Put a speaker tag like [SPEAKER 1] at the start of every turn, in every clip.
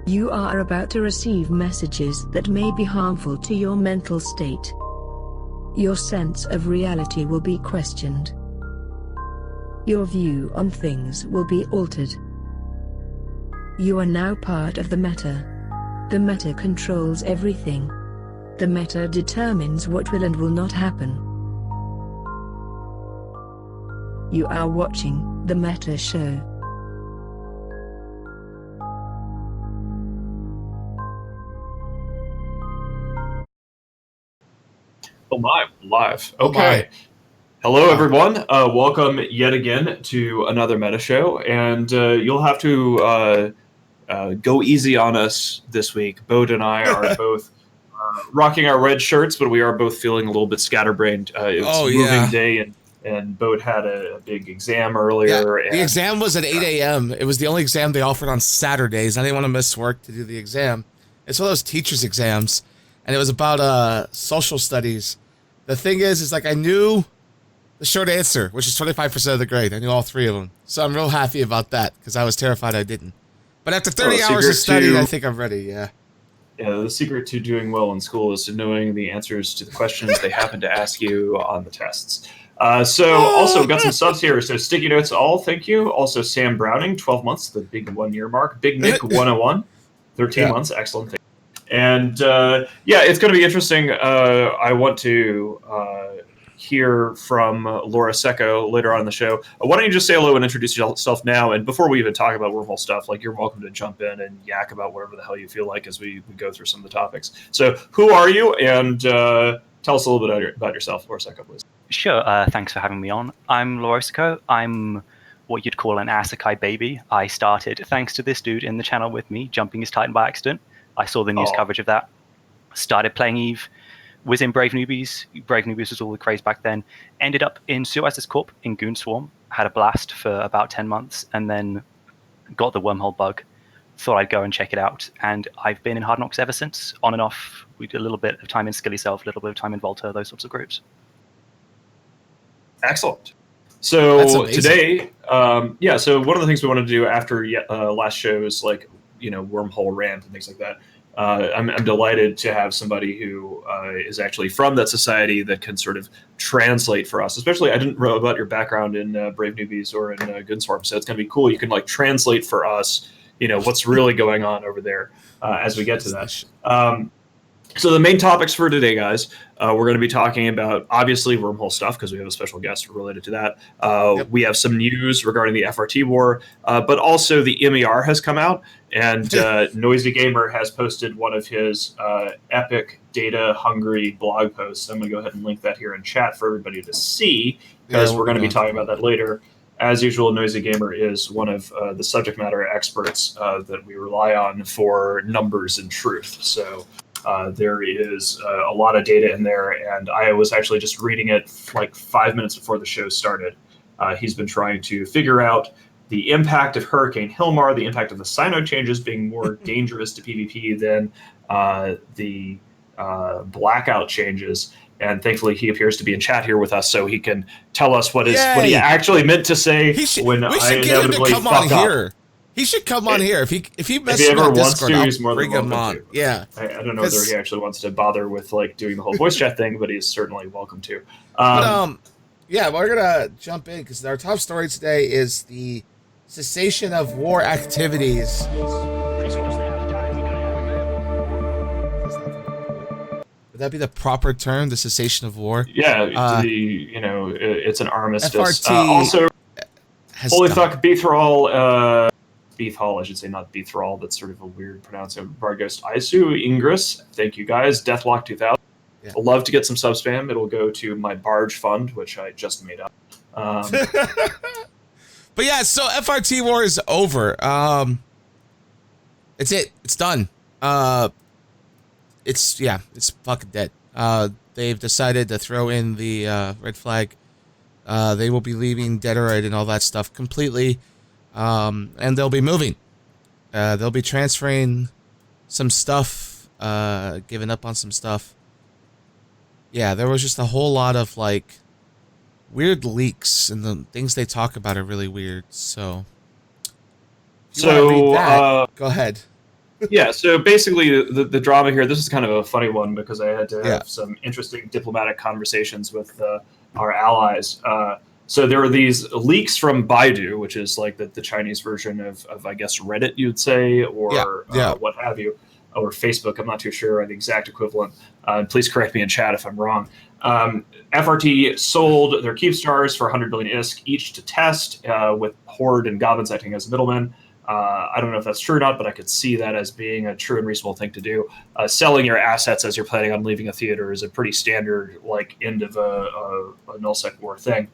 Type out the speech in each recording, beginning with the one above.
[SPEAKER 1] You are about to receive messages that may be harmful to your mental state. Your sense of reality will be questioned. Your view on things will be altered. You are now part of the meta. The meta controls everything. The meta determines what will and will not happen. You are watching the Meta Show.
[SPEAKER 2] Oh my, live.
[SPEAKER 3] Oh
[SPEAKER 2] Okay.
[SPEAKER 3] my.
[SPEAKER 2] Hello, everyone. Welcome yet again to another Meta Show, and you'll have to go easy on us this week. Bode and I are both rocking our red shirts, but we are both feeling a little bit scatterbrained. It was moving day, and Bode had a big exam earlier.
[SPEAKER 3] Yeah, the exam was at 8 a.m. It was the only exam they offered on Saturdays. I didn't want to miss work to do the exam. It's one of those teacher's exams, and it was about social studies. The thing is like I knew the short answer, which is 25% of the grade. I knew all three of them. So I'm real happy about that, because I was terrified I didn't. But after 30 hours of studying, I think I'm ready, yeah.
[SPEAKER 2] Yeah, the secret to doing well in school is to knowing the answers to the questions they happen to ask you on the tests. So also got some subs here. So Sticky Notes all, thank you. Also Sam Browning, 12 months, the big 1 year mark. Big Nick 101, 13 months, excellent. Thank you. And yeah, it's going to be interesting. I want to hear from Laura Secco later on in the show. Why don't you just say hello and introduce yourself now? And before we even talk about wormhole stuff, like, you're welcome to jump in and yak about whatever the hell you feel like as we go through some of the topics. So who are you? And tell us a little bit about yourself, Laura Secco, please.
[SPEAKER 4] Sure. Thanks for having me on. I'm Laura Secco. I'm what you'd call an Asakai baby. I started thanks to this dude in the channel with me, jumping his Titan by accident. I saw the news coverage of that. Started playing Eve. Was in Brave Newbies. Brave Newbies was all the craze back then. Ended up in Suicide Corp in Goon Swarm. Had a blast for about 10 months, and then got the wormhole bug. Thought I'd go and check it out, and I've been in Hard Knocks ever since, on and off. We did a little bit of time in Skilly Self, a little bit of time in Volta, those sorts of groups.
[SPEAKER 2] Excellent. So today, so one of the things we wanted to do after last show's, like, wormhole rant and things like that, I'm delighted to have somebody who is actually from that society that can sort of translate for us. Especially, I didn't know about your background in Brave Newbies or in Goonswarm, so it's going to be cool. You can like translate for us, what's really going on over there as we get to that. So the main topics for today, guys, we're going to be talking about, obviously, wormhole stuff, because we have a special guest related to that. We have some news regarding the FRT war, but also the MER has come out, and Noisy Gamer has posted one of his epic data-hungry blog posts. I'm going to go ahead and link that here in chat for everybody to see, because we're going to be talking about that later. As usual, Noisy Gamer is one of the subject matter experts that we rely on for numbers and truth. So there is a lot of data in there, and I was actually just reading it like 5 minutes before the show started. He's been trying to figure out the impact of Hurricane Hilmar, the impact of the Sino changes being more dangerous to PvP than the blackout changes. And thankfully, he appears to be in chat here with us, so he can tell us what he actually meant to say when I inevitably fucked up.
[SPEAKER 3] He should come on here. If he messes with Discord, I'll bring him on. Yeah.
[SPEAKER 2] I don't know whether he actually wants to bother with like doing the whole voice chat thing, but he's certainly welcome to.
[SPEAKER 3] Yeah, we're gonna jump in because our top story today is the cessation of war activities. Would that be the proper term, the cessation of war?
[SPEAKER 2] Yeah, it's an armistice.
[SPEAKER 3] FRT
[SPEAKER 2] also, holy fuck, Beethrall. Beethall, I should say, not Beethrall. That's sort of a weird pronunciation. Varghost Isu, Ingress, thank you guys. Deathlock 2000. Yeah. I'd love to get some sub spam. It'll go to my barge fund, which I just made up.
[SPEAKER 3] But yeah, so FRT war is over. It's it. It's done. It's fucking dead. They've decided to throw in the red flag. They will be leaving Deaderite and all that stuff completely. And they'll be moving. They'll be transferring some stuff, giving up on some stuff. Yeah, there was just a whole lot of, like, weird leaks, and the things they talk about are really weird, so...
[SPEAKER 2] So,
[SPEAKER 3] go ahead.
[SPEAKER 2] Yeah, so basically the drama here, this is kind of a funny one because I had to have some interesting diplomatic conversations with our allies. So there were these leaks from Baidu, which is like the Chinese version of I guess, Reddit, you'd say, or what have you, or Facebook. I'm not too sure the exact equivalent. Please correct me in chat if I'm wrong. FRT sold their Keepstars for 100 billion ISK each to test, with Horde and Goblins acting as middlemen. I don't know if that's true or not, but I could see that as being a true and reasonable thing to do. Selling your assets as you're planning on leaving a theater is a pretty standard, like, end of a nullsec war thing.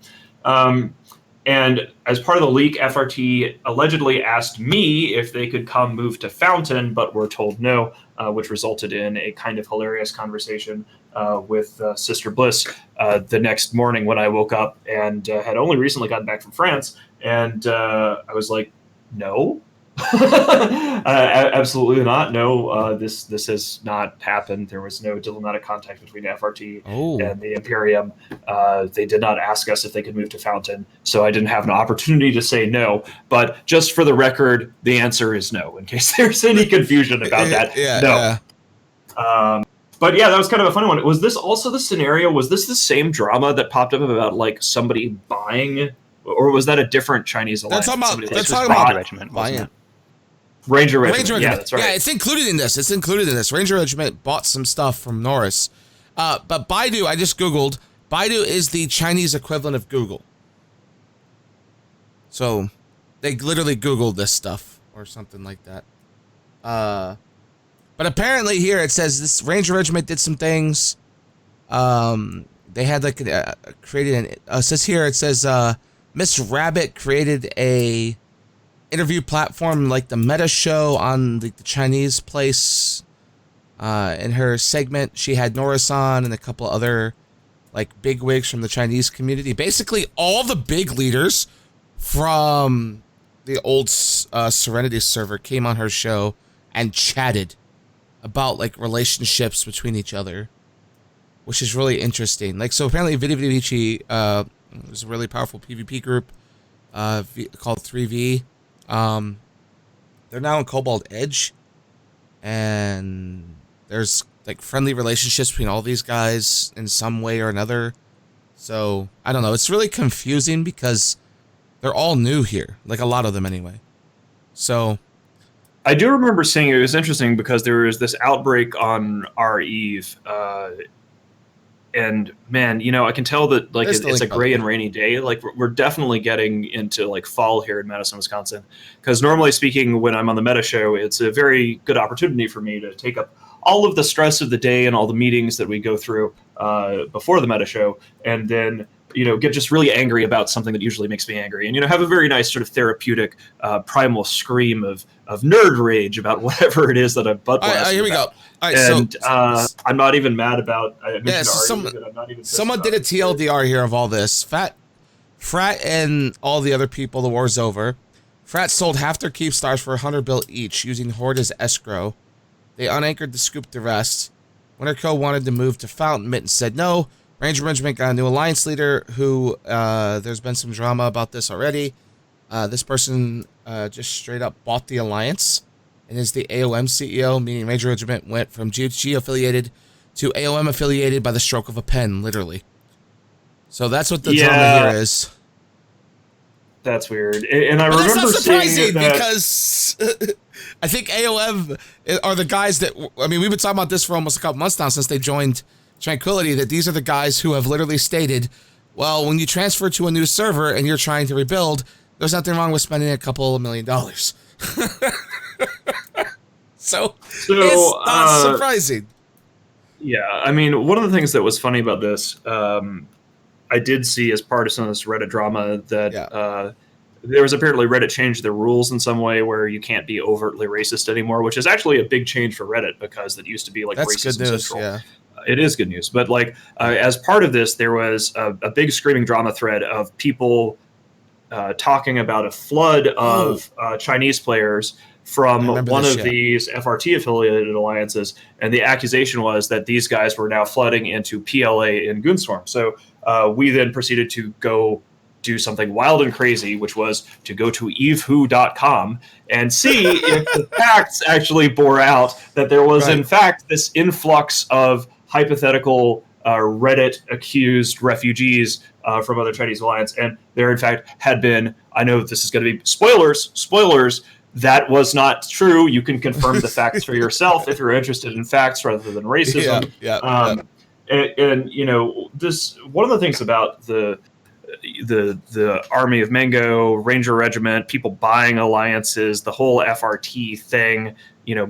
[SPEAKER 2] And as part of the leak, FRT allegedly asked me if they could come move to Fountain, but were told no, which resulted in a kind of hilarious conversation with Sister Bliss the next morning when I woke up and had only recently gotten back from France. And I was like, no, absolutely not. No, this has not happened. There was no diplomatic contact between FRT and the Imperium. They did not ask us if they could move to Fountain, so I didn't have an opportunity to say no. But just for the record, the answer is no, in case there's any confusion about that. No. But yeah, that was kind of a funny one. Was this also the scenario? Was this the same drama that popped up about like somebody buying? Or was that a different Chinese alliance?
[SPEAKER 3] That's talking
[SPEAKER 4] about
[SPEAKER 3] Ranger
[SPEAKER 4] Regiment, wasn't it?
[SPEAKER 2] Ranger Regiment. Yeah, that's right.
[SPEAKER 3] Yeah, it's included in this. Ranger Regiment bought some stuff from Norris. But Baidu, I just Googled. Baidu is the Chinese equivalent of Google. So they literally Googled this stuff or something like that. But apparently here it says this Ranger Regiment did some things. They had like created an it says Miss Rabbit created a interview platform like the Meta Show on the Chinese place. In her segment, she had Norris on and a couple other like bigwigs from the Chinese community. Basically, all the big leaders from the old Serenity server came on her show and chatted about like relationships between each other, which is really interesting. Like, so apparently Vidi Vidi Vici is a really powerful PvP group called 3V. They're now in Cobalt Edge, and there's like friendly relationships between all these guys in some way or another. So I don't know. It's really confusing because they're all new here, like a lot of them anyway. So
[SPEAKER 2] I do remember seeing it was interesting because there was this outbreak on our Eve, and man, you know, I can tell that like it's a gray and rainy day. Like we're definitely getting into like fall here in Madison, Wisconsin. Because normally speaking, when I'm on the Meta Show, it's a very good opportunity for me to take up all of the stress of the day and all the meetings that we go through before the Meta Show, and then get just really angry about something that usually makes me angry, and have a very nice sort of therapeutic primal scream of nerd rage about whatever it is that I'm butt blasting.
[SPEAKER 3] Here we go. All right,
[SPEAKER 2] and I'm not even mad about. I'm not even.
[SPEAKER 3] Someone did a TLDR here of all this. Frat and all the other people. The war's over. Frat sold half their Keepstars for 100 bill each, using Horde as escrow. They unanchored to scoop the rest. Winterco wanted to move to Fountain. Mitten said no. Ranger Regiment got a new alliance leader who, there's been some drama about this already. This person just straight up bought the alliance and is the AOM CEO, meaning Ranger Regiment went from GHG affiliated to AOM affiliated by the stroke of a pen, literally. So that's what the drama here is.
[SPEAKER 2] That's weird. And I remember
[SPEAKER 3] that's not surprising
[SPEAKER 2] that
[SPEAKER 3] because I think AOM are the guys that, I mean, we've been talking about this for almost a couple months now since they joined Tranquility, that these are the guys who have literally stated, well, when you transfer to a new server and you're trying to rebuild, there's nothing wrong with spending a couple of $1 million. So it's not surprising.
[SPEAKER 2] Yeah, I mean, one of the things that was funny about this, I did see as part of some of this Reddit drama that there was apparently Reddit changed their rules in some way where you can't be overtly racist anymore, which is actually a big change for Reddit because that used to be like racism central. Yeah. It is good news. But like as part of this, there was a big screaming drama thread of people talking about a flood of Chinese players from one of these FRT affiliated alliances. And the accusation was that these guys were now flooding into PLA in Goonstorm. So we then proceeded to go do something wild and crazy, which was to go to evewho.com and see if the facts actually bore out that there was, in fact, this influx of hypothetical Reddit accused refugees from other Chinese alliance. And there, in fact, had been, I know this is going to be spoilers, that was not true. You can confirm the facts for yourself if you're interested in facts rather than racism. And you know, this, one of the things about the Army of Mango, Ranger Regiment, people buying alliances, the whole FRT thing, you know,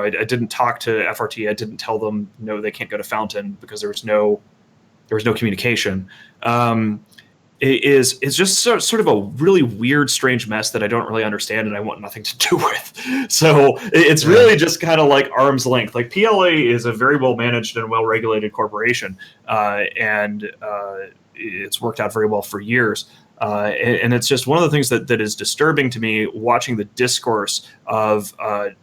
[SPEAKER 2] I didn't talk to FRT. I didn't tell them, no, they can't go to Fountain because there was no communication. It's just sort of a really weird, strange mess that I don't really understand and I want nothing to do with. So it's really just kind of like arm's length. Like PLA is a very well managed and well regulated corporation, and it's worked out very well for years. And it's just one of the things that is disturbing to me watching the discourse of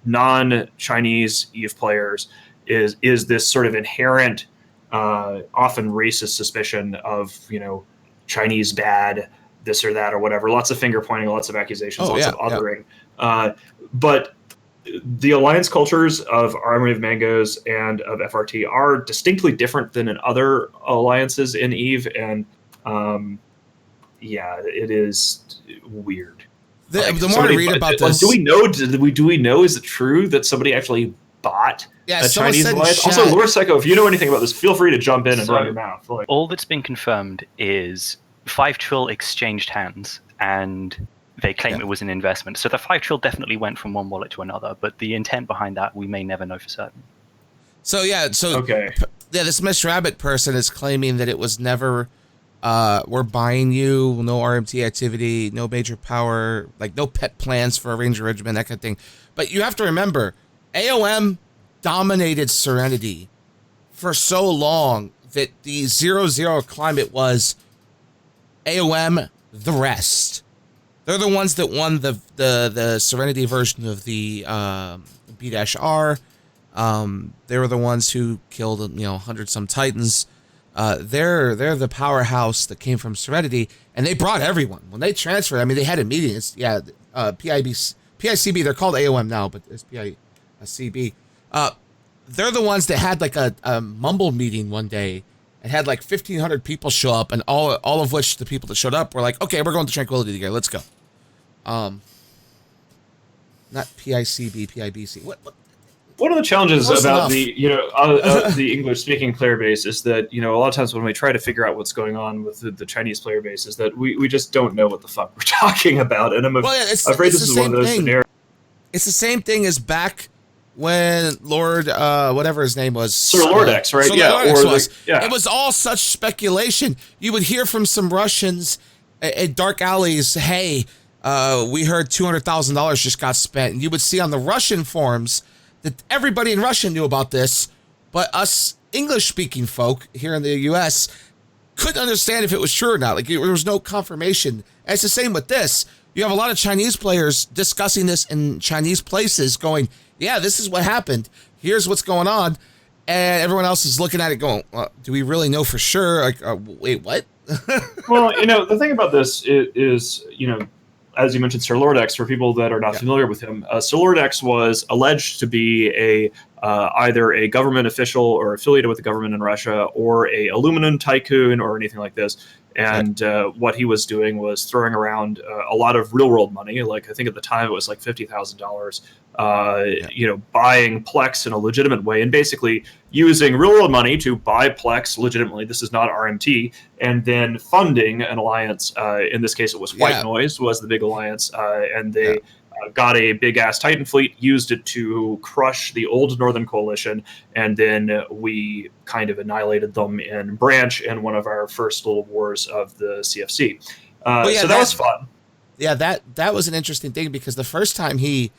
[SPEAKER 2] non-Chinese EVE players is this sort of inherent, often racist suspicion of, you know, Chinese bad, this or that or whatever. Lots of finger pointing, lots of accusations, lots of othering. But the alliance cultures of Army of Mangoes and of FRT are distinctly different than in other alliances in EVE, and it is weird.
[SPEAKER 3] The more I read about this,
[SPEAKER 2] do we know? Is it true that somebody actually bought a Chinese alliance? Also, Lord Psycho, if you know anything about this, feel free to jump in and run your mouth. Like,
[SPEAKER 4] all that's been confirmed is 5 trill exchanged hands, and they claim it was an investment. So the 5 trill definitely went from one wallet to another, but the intent behind that we may never know for certain.
[SPEAKER 3] This Miss Rabbit person is claiming that it was never, we're buying you, no RMT activity, no major power, like no pet plans for a Ranger Regiment, that kind of thing. But you have to remember, AOM dominated Serenity for so long that the 0-0 climate was AOM, the rest. They're the ones that won the Serenity version of the B-R. They were the ones who killed, 100-some Titans. They're the powerhouse that came from Serenity, and they brought everyone. When they transferred, I mean, they had a meeting. PICB, they're called AOM now, but it's PICB. They're the ones that had like a mumble meeting one day and had like 1,500 people show up, and all of which the people that showed up were like, okay, we're going to Tranquility together. Let's go. Not PICB, PIBC. What?
[SPEAKER 2] One of the challenges about the the English speaking player base is that, a lot of times when we try to figure out what's going on with the Chinese player base is that we just don't know what the fuck we're talking about. And I'm afraid this is one of those scenarios.
[SPEAKER 3] It's the same thing as back when Lord, whatever his name was.
[SPEAKER 2] Sir Lordex, right?
[SPEAKER 3] It was all such speculation. You would hear from some Russians at dark alleys, hey, we heard $200,000 just got spent. And you would see on the Russian forums that everybody in Russia knew about this, but us English-speaking folk here in the U.S. couldn't understand if it was true or not. Like, there was no confirmation. And it's the same with this. You have a lot of Chinese players discussing this in Chinese places going, yeah, this is what happened. Here's what's going on. And everyone else is looking at it going, do we really know for sure? Like, wait, what?
[SPEAKER 2] Well, the thing about this is as you mentioned, Sir Lordex, for people that are not familiar with him, Sir Lordex was alleged to be either a government official or affiliated with the government in Russia, or a aluminum tycoon or anything like this. And what he was doing was throwing around a lot of real world money. Like, I think at the time it was like $50,000, buying Plex in a legitimate way and basically using real world money to buy Plex legitimately. This is not RMT. And then funding an alliance. In this case, it was White Noise was the big alliance. And they got a big ass Titan fleet, used it to crush the old Northern Coalition, and then we kind of annihilated them in Branch in one of our first little wars of the CFC. So that was fun.
[SPEAKER 3] Yeah, that was an interesting thing, because the first time he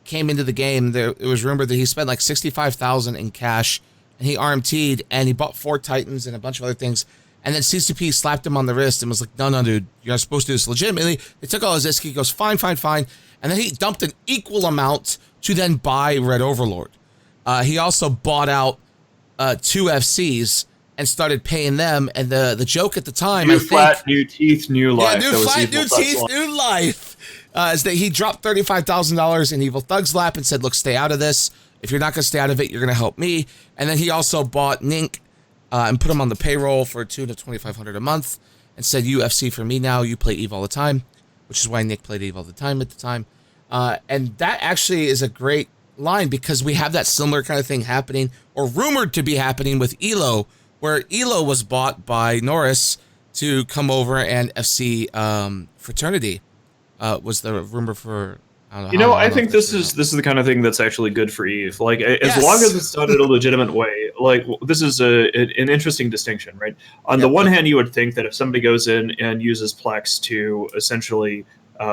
[SPEAKER 3] came into the game, it was rumored that he spent like $65,000 in cash, and he RMT'd, and he bought 4 Titans and a bunch of other things. And then CCP slapped him on the wrist and was like, no, dude, you're not supposed to do this legitimately. They took all his ISK. He goes, fine. And then he dumped an equal amount to then buy Red Overlord. He also bought out 2 FCs and started paying them. And the joke at the time,
[SPEAKER 2] new flat, new teeth, new life.
[SPEAKER 3] Yeah, new flat, new teeth, new life. Is that he dropped $35,000 in Evil Thug's lap and said, look, stay out of this. If you're not going to stay out of it, you're going to help me. And then he also bought Nink and put him on the payroll for $2,000 to $2,500 a month and said, UFC for me now, you play Eve all the time, which is why Nick played Eve all the time at the time. And that actually is a great line because we have that similar kind of thing happening or rumored to be happening with Elo, where Elo was bought by Norris to come over and FC Fraternity. Was the rumor for? I don't know.
[SPEAKER 2] I think this is the kind of thing that's actually good for Eve. Like, as long as it's done in a legitimate way. Like, this is an interesting distinction, right? On the one hand, you would think that if somebody goes in and uses Plex to essentially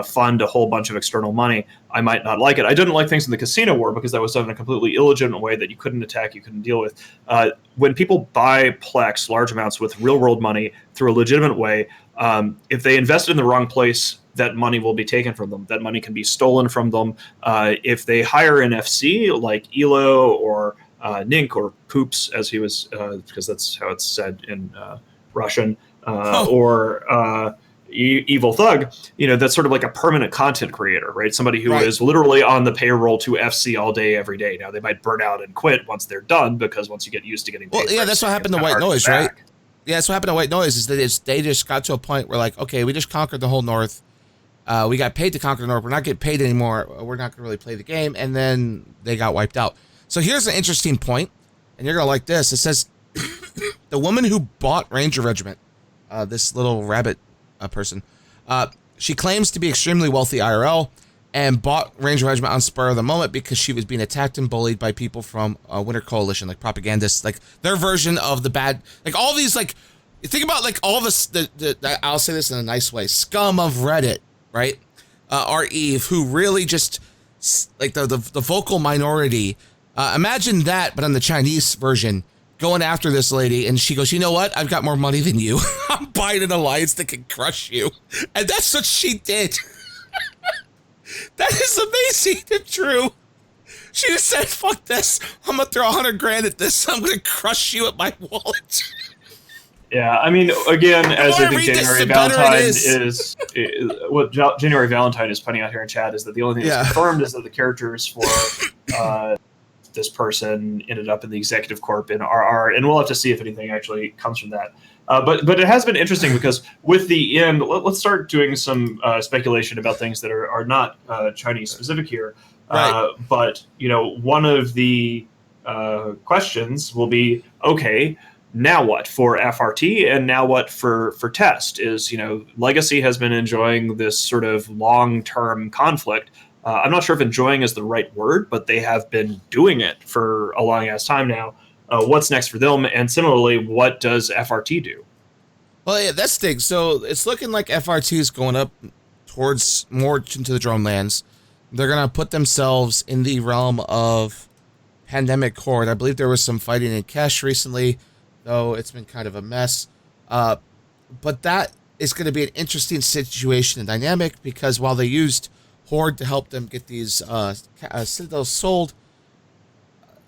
[SPEAKER 2] fund a whole bunch of external money, I might not like it. I didn't like things in the casino war because that was done in a completely illegitimate way that you couldn't attack, you couldn't deal with. When people buy Plex large amounts with real world money through a legitimate way, if they invest in the wrong place, that money will be taken from them. That money can be stolen from them. If they hire an FC like Elo or Nink or Poops, as he was, because that's how it's said in Russian, or Evil Thug, that's sort of like a permanent content creator, right? Somebody who is literally on the payroll to FC all day, every day. Now, they might burn out and quit once they're done because once you get used to getting paid.
[SPEAKER 3] Well, yeah, that's what happened to White Noise, right? Yeah, that's what happened to White Noise is that they just got to a point where, like, okay, we just conquered the whole North. We got paid to conquer the North. We're not getting paid anymore. We're not going to really play the game. And then they got wiped out. So here's an interesting point, and you're going to like this. It says, the woman who bought Ranger Regiment, this little rabbit person, she claims to be extremely wealthy IRL and bought Ranger Regiment on spur of the moment because she was being attacked and bullied by people from Winter Coalition, like propagandists, like their version of the bad, like all these, like, think about like all this, I'll say this in a nice way, scum of Reddit, right? Are Eve, who really just like the vocal minority. Imagine that, but on the Chinese version, going after this lady, and she goes, you know what? I've got more money than you. I'm buying an alliance that can crush you. And that's what she did. That is amazing and true. She just said, fuck this. I'm going to throw $100,000 at this. I'm going to crush you at my wallet.
[SPEAKER 2] Yeah, I mean, again, as I think January Valentine is what January Valentine is putting out here in chat is that the only thing that's confirmed is that the characters for this person ended up in the executive corp in RR, and we'll have to see if anything actually comes from that. But it has been interesting because with the end, let's start doing some speculation about things that are not Chinese specific here. Right. But one of the questions will be, okay, now what for FRT and now what for Test? Is Legacy has been enjoying this sort of long-term conflict. I'm not sure if enjoying is the right word, but they have been doing it for a long ass time now. What's next for them? And similarly, what does FRT do?
[SPEAKER 3] Well, yeah, that's the thing. So it's looking like FRT is going up towards more into the drone lands. They're going to put themselves in the realm of Pandemic Horde. I believe there was some fighting in Kesh recently, though it's been kind of a mess. But that is going to be an interesting situation and dynamic because while they used Horde to help them get these Citadels sold,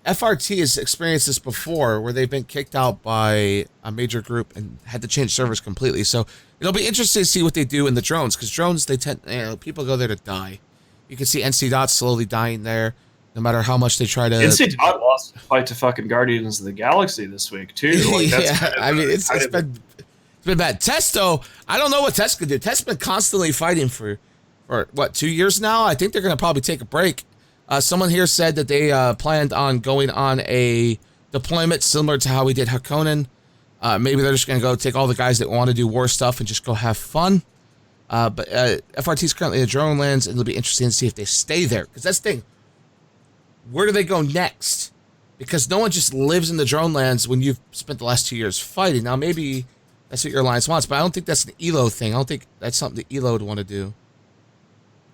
[SPEAKER 3] FRT has experienced this before where they've been kicked out by a major group and had to change servers completely. So it'll be interesting to see what they do in the drones because drones, they tend, people go there to die. You can see NC Dot slowly dying there, no matter how much they try to.
[SPEAKER 2] NC Dot lost a fight to fucking Guardians of the Galaxy this week too. Like, that's
[SPEAKER 3] I mean, it's been bad. Test though, I don't know what Test could do. Test's been constantly fighting for what, 2 years now. I think they're going to probably take a break. Someone here said that they planned on going on a deployment similar to how we did Hakonnen. Maybe they're just going to go take all the guys that want to do war stuff and just go have fun. But FRT is currently in the drone lands, and it'll be interesting to see if they stay there. Because that's the thing. Where do they go next? Because no one just lives in the drone lands when you've spent the last 2 years fighting. Now, maybe that's what your alliance wants, but I don't think that's an ELO thing. I don't think that's something that ELO would want to do.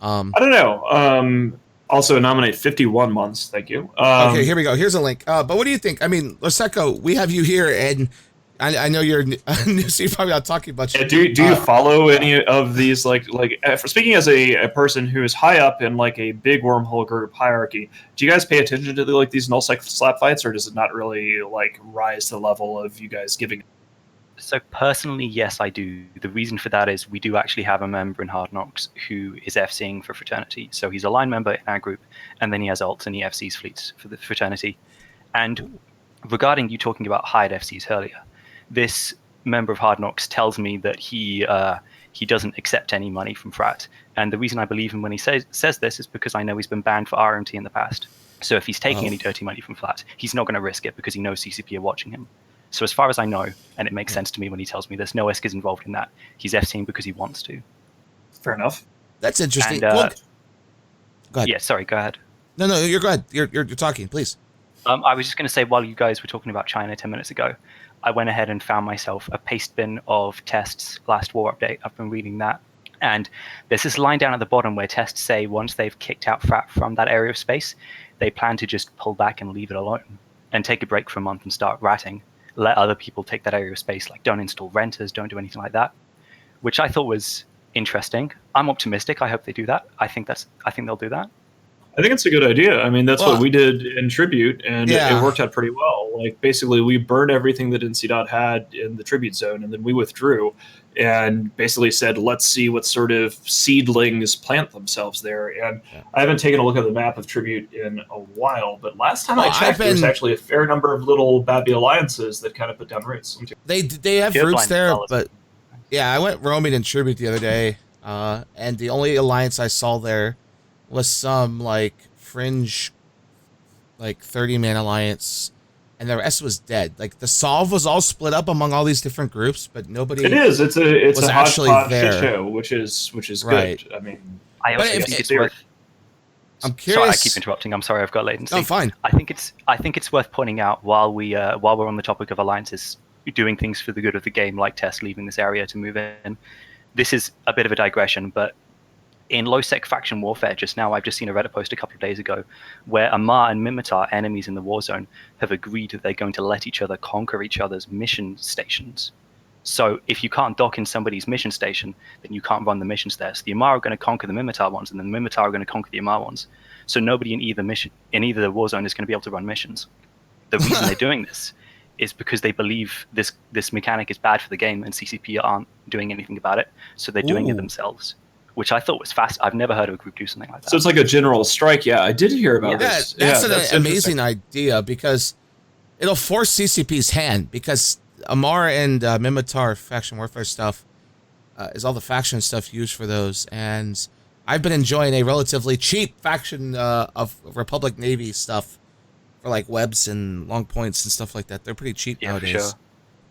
[SPEAKER 2] I don't know. Also nominate 51 months. Thank you.
[SPEAKER 3] Okay, here we go. Here's a link. But what do you think? I mean, Loseko, we have you here, and I know you're new, so you're probably not talking much.
[SPEAKER 2] Yeah, do you follow any of these like speaking as a person who is high up in like a big wormhole group hierarchy? Do you guys pay attention to like these nullsec slap fights, or does it not really like rise to the level of you guys giving?
[SPEAKER 4] So personally, yes, I do. The reason for that is we do actually have a member in Hard Knocks who is FCing for Fraternity. So he's a line member in our group, and then he has alts and he FCs fleets for the Fraternity. And regarding you talking about hired FCs earlier, this member of Hard Knocks tells me that he doesn't accept any money from Frat. And the reason I believe him when he says this is because I know he's been banned for RMT in the past. So if he's taking any dirty money from Frat, he's not going to risk it because he knows CCP are watching him. So as far as I know, and it makes sense to me when he tells me this, no ESC is involved in that. He's FCing because he wants to.
[SPEAKER 2] Fair enough.
[SPEAKER 3] That's interesting.
[SPEAKER 4] And,
[SPEAKER 3] go ahead.
[SPEAKER 4] Yeah, sorry, go ahead.
[SPEAKER 3] No, you're good. You're talking, please.
[SPEAKER 4] I was just going to say, while you guys were talking about China 10 minutes ago, I went ahead and found myself a paste bin of tests last war update. I've been reading that. And there's this line down at the bottom where tests say once they've kicked out Frat from that area of space, they plan to just pull back and leave it alone and take a break for a month and start ratting. Let other people take that area of space, like don't install renters, don't do anything like that, which I thought was interesting. I'm optimistic. I hope they do that. I think they'll do that.
[SPEAKER 2] I think it's a good idea. I mean, that's what we did in Tribute, and it worked out pretty well. Like, basically, we burned everything that NC had in the Tribute zone, and then we withdrew and basically said, let's see what sort of seedlings plant themselves there. And I haven't taken a look at the map of Tribute in a while, but last time I checked, there's actually a fair number of little Babby alliances that kind of put down roots.
[SPEAKER 3] They have roots there, but yeah, I went roaming in Tribute the other day, and the only alliance I saw there was some like fringe, like 30-man alliance, and the rest was dead. Like the solve was all split up among all these different groups, but nobody.
[SPEAKER 2] It's a
[SPEAKER 3] actually
[SPEAKER 2] hodgepodge
[SPEAKER 3] there.
[SPEAKER 2] Shit show, which is
[SPEAKER 3] right.
[SPEAKER 2] Good. I mean,
[SPEAKER 4] I also think it's worth.
[SPEAKER 3] I'm curious.
[SPEAKER 4] Sorry, I keep interrupting. I'm sorry, I've got latency.
[SPEAKER 3] Oh, fine.
[SPEAKER 4] I think it's worth pointing out while we're on the topic of alliances doing things for the good of the game, like Tess leaving this area to move in. This is a bit of a digression, but in low-sec faction warfare just now, I've just seen a Reddit post a couple of days ago where Amar and Mimitar, enemies in the war zone, have agreed that they're going to let each other conquer each other's mission stations. So if you can't dock in somebody's mission station, then you can't run the missions there. So the Amar are going to conquer the Mimitar ones, and the Mimitar are going to conquer the Amar ones. So nobody in either war zone is going to be able to run missions. The reason they're doing this is because they believe this mechanic is bad for the game, and CCP aren't doing anything about it, so they're doing it themselves. Which I thought was fast. I've never heard of a group do something like that.
[SPEAKER 2] So it's like a general strike. Yeah, I did hear about this.
[SPEAKER 3] That's an amazing idea because it'll force CCP's hand, because Amar and Mimitar faction warfare stuff is all the faction stuff used for those. And I've been enjoying a relatively cheap faction of Republic Navy stuff for like webs and long points and stuff like that. They're pretty cheap nowadays. For sure.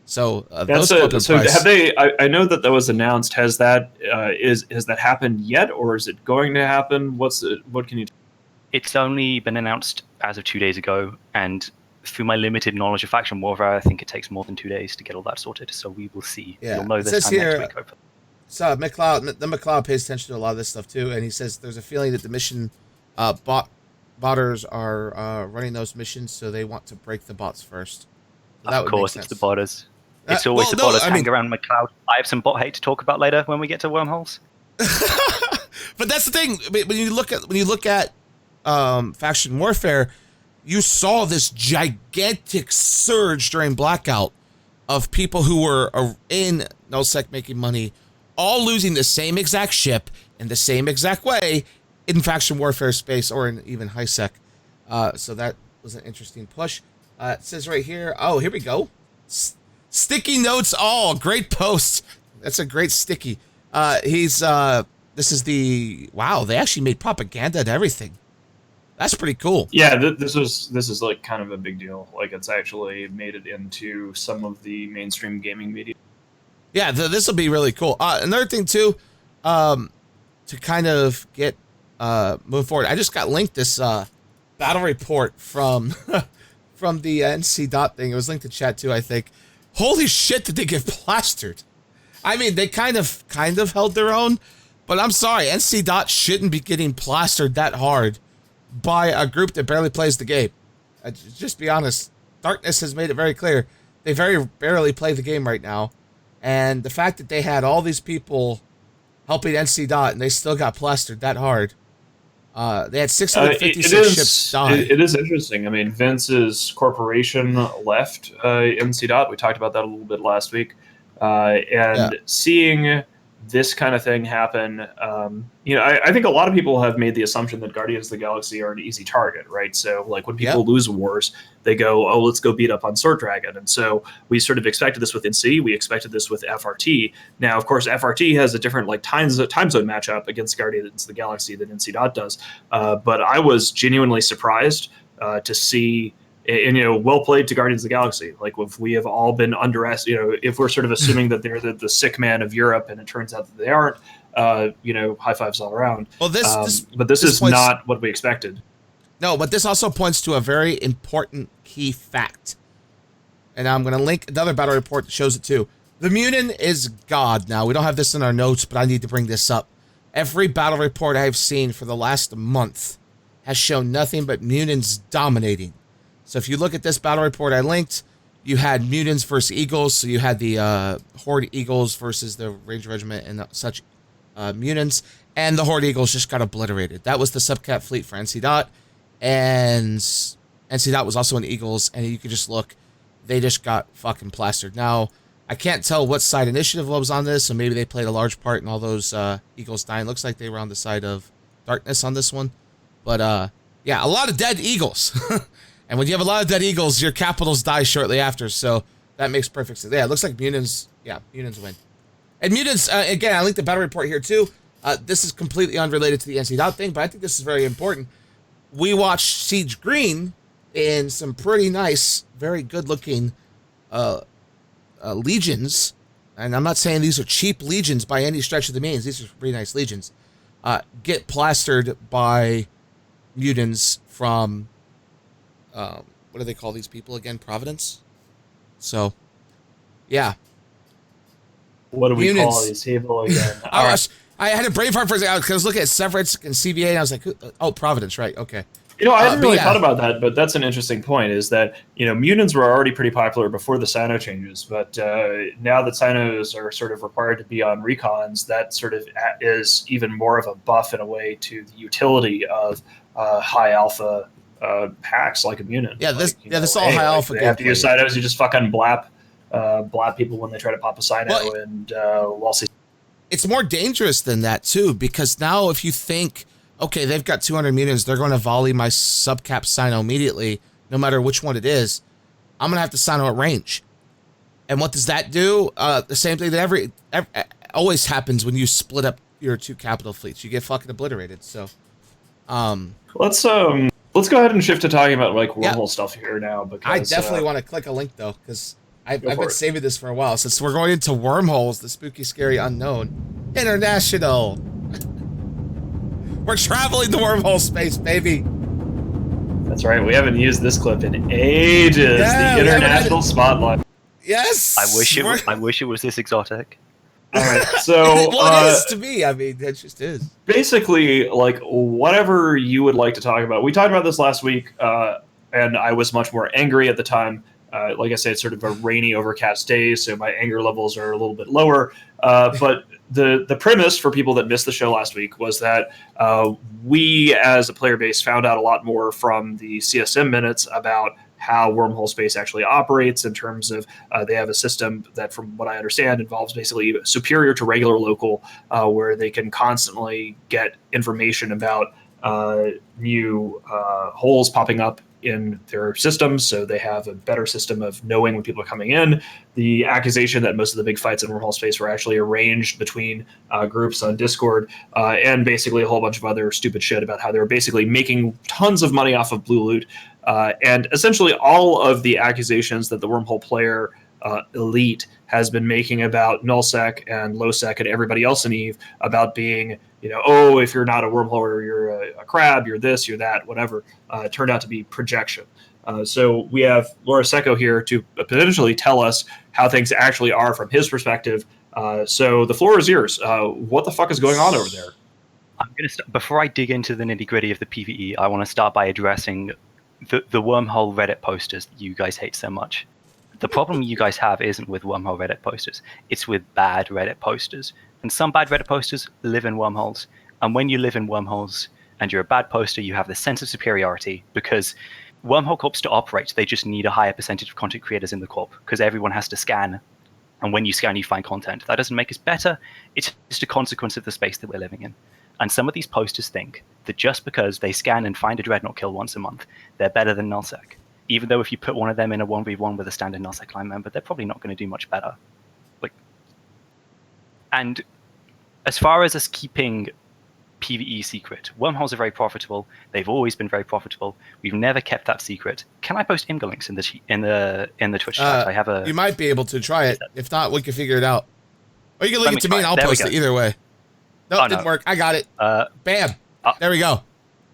[SPEAKER 3] So
[SPEAKER 2] so have they? I know that was announced. Has that has that happened yet, or is it going to happen? What can you?
[SPEAKER 4] It's only been announced as of 2 days ago, and through my limited knowledge of faction warfare, I think it takes more than 2 days to get all that sorted. So we will see.
[SPEAKER 3] Yeah.
[SPEAKER 4] You'll know this time next week. Hopefully.
[SPEAKER 3] So McLeod pays attention to a lot of this stuff too, and he says there's a feeling that the mission botters are running those missions, so they want to break the bots first. So
[SPEAKER 4] of course, it's the botters. It's always the botters hang around McLeod. I have some bot hate to talk about later when we get to wormholes.
[SPEAKER 3] But that's the thing. When you look at faction warfare, you saw this gigantic surge during Blackout of people who were in nullsec making money, all losing the same exact ship in the same exact way in faction warfare space or in even high sec. So that was an interesting push. It says right here. Oh, here we go. Sticky notes all. Great post. That's a great sticky. This is wow, they actually made propaganda and everything. That's pretty cool.
[SPEAKER 2] Yeah, this is like kind of a big deal. Like it's actually made it into some of the mainstream gaming media.
[SPEAKER 3] Yeah, this will be really cool. Another thing too, to kind of get move forward. I just got linked this battle report from from the NC dot thing. It was linked to chat too, I think. Holy shit, did they get plastered? I mean, they kind of held their own, but I'm sorry, NC dot shouldn't be getting plastered that hard by a group that barely plays the game. Just be honest. Darkness has made it very clear They very barely play the game right now. And the fact that they had all these people helping NC Dot and they still got plastered that hard. They had 656 ships die.
[SPEAKER 2] It is interesting. I mean, Vince's corporation left NC Dot. We talked about that a little bit last week. Seeing this kind of thing happen, I think a lot of people have made the assumption that Guardians of the Galaxy are an easy target, right? So, like, when people lose wars, they go, oh, let's go beat up on Sword Dragon. And so we sort of expected this with NC. We expected this with FRT. Now, of course, FRT has a different time zone matchup against Guardians of the Galaxy than NC Dot does. But I was genuinely surprised to see. And well played to Guardians of the Galaxy. Like, if we have all been underestimated, if we're sort of assuming that they're the sick man of Europe, and it turns out that they aren't, high fives all around. Well, this is not what we expected.
[SPEAKER 3] No, but this also points to a very important key fact, and I'm going to link another battle report that shows it too. The Munin is God now. We don't have this in our notes, but I need to bring this up. Every battle report I've seen for the last month has shown nothing but Munins dominating. So if you look at this battle report I linked, you had Mutants versus Eagles. So you had the Horde Eagles versus the Ranger Regiment and such Mutants. And the Horde Eagles just got obliterated. That was the subcat fleet for NC Dot. And NC Dot was also in Eagles. And you could just look. They just got fucking plastered. Now, I can't tell what side Initiative was on this. So maybe they played a large part in all those Eagles dying. Looks like they were on the side of Darkness on this one. But, yeah, a lot of dead Eagles. And when you have a lot of dead Eagles, your capitals die shortly after, so that makes perfect sense. Yeah, it looks like Mutants win. And Mutants, again, I linked the battle report here too. This is completely unrelated to the NC Dot thing, but I think this is very important. We watched Siege Green in some pretty nice, very good-looking legions, and I'm not saying these are cheap legions by any stretch of the means. These are pretty nice legions. Get plastered by Mutants from... what do they call these people again? Providence? So, yeah.
[SPEAKER 2] What do we call these people again?
[SPEAKER 3] I had a brain fart for a second. I was looking at Severance and CBA, and I was like, oh, Providence, right, okay.
[SPEAKER 2] I hadn't really thought about that, but that's an interesting point, is that, Mutants were already pretty popular before the Sino changes, but now that Sinos are sort of required to be on recons, that sort of is even more of a buff in a way to the utility of high alpha hacks like a Munin.
[SPEAKER 3] Yeah, this all high alpha.
[SPEAKER 2] They have to use Sinos. You just fucking blap people when they try to pop a Sino, and we'll see.
[SPEAKER 3] It's more dangerous than that too, because now if you think, okay, they've got 200 Munins, they're going to volley my subcap Sino immediately, no matter which one it is. I'm gonna have to Sino at range, and what does that do? The same thing that always happens when you split up your two capital fleets. You get fucking obliterated. So,
[SPEAKER 2] Let's go ahead and shift to talking about wormhole stuff here now. Because
[SPEAKER 3] I definitely want to click a link though, because I've been saving this for a while. Since we're going into wormholes, the spooky, scary, unknown, international. We're traveling the wormhole space, baby.
[SPEAKER 2] That's right. We haven't used this clip in ages. The international spotlight.
[SPEAKER 3] Yes.
[SPEAKER 4] I wish it was this exotic.
[SPEAKER 2] All right, so
[SPEAKER 3] well, it is to me. I mean, it just is.
[SPEAKER 2] Basically, whatever you would like to talk about. We talked about this last week, and I was much more angry at the time. Like I said, it's sort of a rainy, overcast day, so my anger levels are a little bit lower. But the premise for people that missed the show last week was that we, as a player base, found out a lot more from the CSM minutes about how wormhole space actually operates, in terms of they have a system that, from what I understand, involves basically superior to regular local, where they can constantly get information about new holes popping up in their systems, so they have a better system of knowing when people are coming in. The accusation that most of the big fights in wormhole space were actually arranged between groups on Discord, and basically a whole bunch of other stupid shit about how they were basically making tons of money off of blue loot. And essentially all of the accusations that the wormhole player elite has been making about nullsec and lowsec and everybody else in EVE about being, oh, if you're not a wormhole, you're a crab, you're this, you're that, whatever, turned out to be projection. So we have Laura Secco here to potentially tell us how things actually are from his perspective. So the floor is yours. What the fuck is going on over there?
[SPEAKER 4] I'm going to before I dig into the nitty gritty of the PvE, I want to start by addressing the wormhole Reddit posters that you guys hate so much. The problem you guys have isn't with wormhole Reddit posters. It's with bad Reddit posters. And some bad Reddit posters live in wormholes. And when you live in wormholes and you're a bad poster, you have this sense of superiority because wormhole corps to operate, they just need a higher percentage of content creators in the corp because everyone has to scan. And when you scan, you find content. That doesn't make us better. It's just a consequence of the space that we're living in. And some of these posters think that just because they scan and find a dreadnought kill once a month, they're better than nullsec. Even though if you put one of them in a 1v1 with a standard nullsec line member, they're probably not going to do much better. And as far as us keeping PvE secret, wormholes are very profitable. They've always been very profitable. We've never kept that secret. Can I post Imgur links in the Twitch chat? I have a.
[SPEAKER 3] You might be able to try it. If not, we can figure it out. Or you can link it to me and I'll post it either way. Nope, didn't work. I got it. Bam. There we go.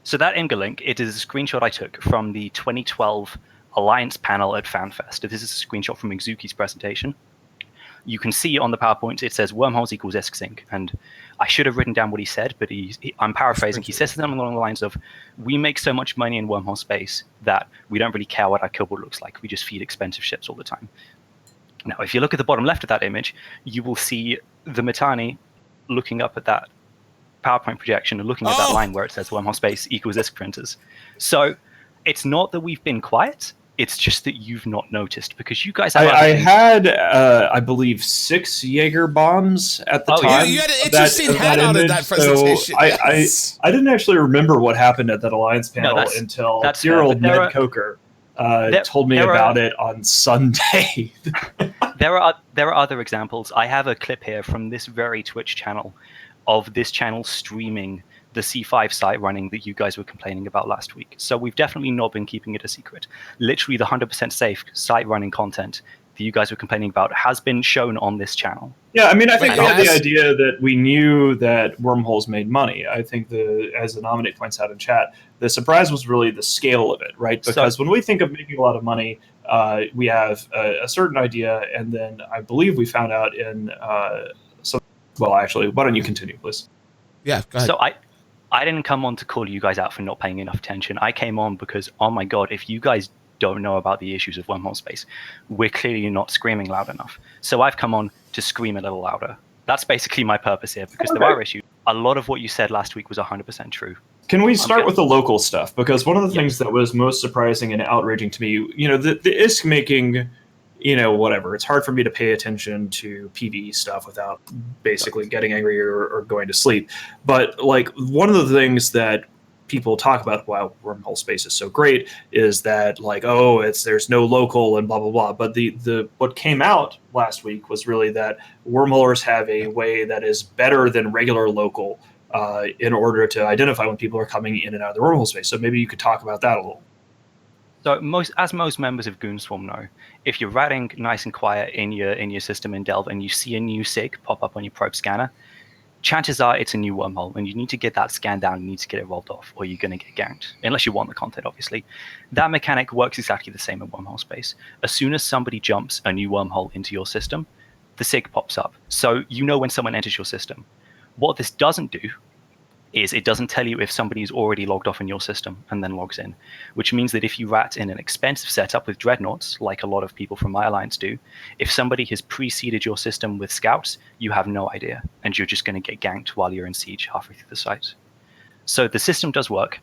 [SPEAKER 4] So that Imgur link, it is a screenshot I took from the 2012 Alliance panel at FanFest. This is a screenshot from Mizuki's presentation. You can see on the PowerPoint, it says wormholes equals IskSync. And I should have written down what he said, but I'm paraphrasing. He says something along the lines of, we make so much money in wormhole space that we don't really care what our killboard looks like. We just feed expensive ships all the time. Now, if you look at the bottom left of that image, you will see the Mittani looking up at that PowerPoint projection and looking at that line where it says wormhole space equals ISK printers. So it's not that we've been quiet. It's just that you've not noticed because you guys have.
[SPEAKER 2] I had, I believe, 6 Jaeger bombs at the time.
[SPEAKER 3] You had an interesting hat on in that presentation.
[SPEAKER 2] So I didn't actually remember what happened at that Alliance panel until dear-old Ned Coker told me about it on Sunday.
[SPEAKER 4] There are other examples. I have a clip here from this very Twitch channel of this channel streaming the C5 site running that you guys were complaining about last week. So we've definitely not been keeping it a secret. Literally the 100% safe site running content that you guys were complaining about has been shown on this channel.
[SPEAKER 2] Yeah, I mean, I think the idea that we knew that wormholes made money, I think as Anominate points out in chat, the surprise was really the scale of it, right? Because when we think of making a lot of money, we have a certain idea, and then I believe we found out in well, actually, why don't you continue, please?
[SPEAKER 3] Yeah, go ahead.
[SPEAKER 4] So I didn't come on to call you guys out for not paying enough attention. I came on because, oh my god, if you guys don't know about the issues of wormhole space, we're clearly not screaming loud enough. So I've come on to scream a little louder. That's basically my purpose here, because there are issues. A lot of what you said last week was 100% true.
[SPEAKER 2] Can we start with the local stuff? Because one of the things that was most surprising and outraging to me, the ISK making, whatever. It's hard for me to pay attention to PvE stuff without basically getting angry or going to sleep. But one of the things that people talk about while wormhole space is so great is that there's no local and blah blah blah. But the what came out last week was really that wormholers have a way that is better than regular local in order to identify when people are coming in and out of the wormhole space. So maybe you could talk about that a little.
[SPEAKER 4] So as most members of Goonswarm know, if you're ratting nice and quiet in your system in Delve and you see a new SIG pop up on your probe scanner, chances are it's a new wormhole, and you need to get that scan down, you need to get it rolled off, or you're going to get ganked, unless you want the content, obviously. That mechanic works exactly the same in wormhole space. As soon as somebody jumps a new wormhole into your system, the SIG pops up. So you know when someone enters your system. What this doesn't do is it doesn't tell you if somebody's already logged off in your system and then logs in, which means that if you rat in an expensive setup with dreadnoughts, like a lot of people from my alliance do, if somebody has preceded your system with scouts, you have no idea, and you're just going to get ganked while you're in siege halfway through the site. So the system does work,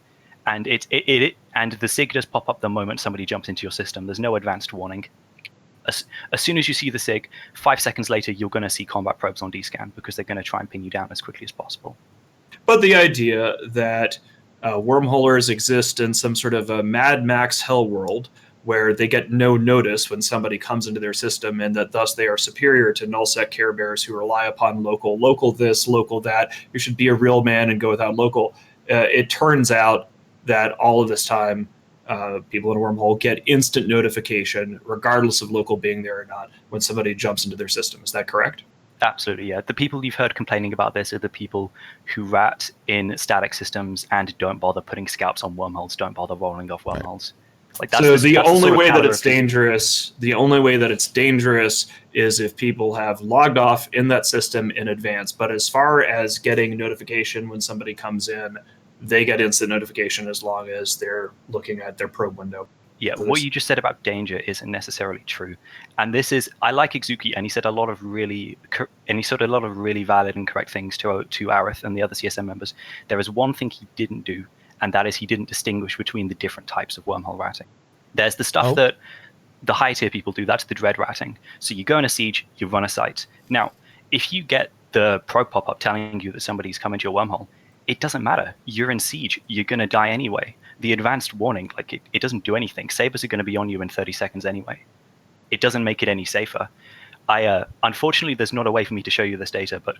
[SPEAKER 4] and and the SIG does pop up the moment somebody jumps into your system. There's no advanced warning. As soon as you see the SIG, 5 seconds later, you're going to see combat probes on D-scan because they're going to try and pin you down as quickly as possible.
[SPEAKER 2] But the idea that wormholers exist in some sort of a Mad Max hell world where they get no notice when somebody comes into their system, and that thus they are superior to nullsec care bears who rely upon local this, local that. You should be a real man and go without local. It turns out that all of this time, people in a wormhole get instant notification, regardless of local being there or not, when somebody jumps into their system. Is that correct?
[SPEAKER 4] Absolutely, yeah. The people you've heard complaining about this are the people who rat in static systems and don't bother putting scalps on wormholes, don't bother rolling off wormholes.
[SPEAKER 2] So the only way that it's dangerous, is if people have logged off in that system in advance. But as far as getting notification when somebody comes in, they get instant notification as long as they're looking at their probe window.
[SPEAKER 4] Yeah, what you just said about danger isn't necessarily true, and this is I like Izuki, and he said a lot of really valid and correct things to Arith and the other CSM members. There is one thing he didn't do, and that is he didn't distinguish between the different types of wormhole ratting. There's the stuff that the high tier people do. That's the dread ratting. So you go in a siege, you run a site. Now, if you get the probe pop up telling you that somebody's come into your wormhole, it doesn't matter. You're in siege. You're going to die anyway. The advanced warning, like it doesn't do anything. Sabers are going to be on you in 30 seconds anyway. It doesn't make it any safer. Unfortunately, there's not a way for me to show you this data, but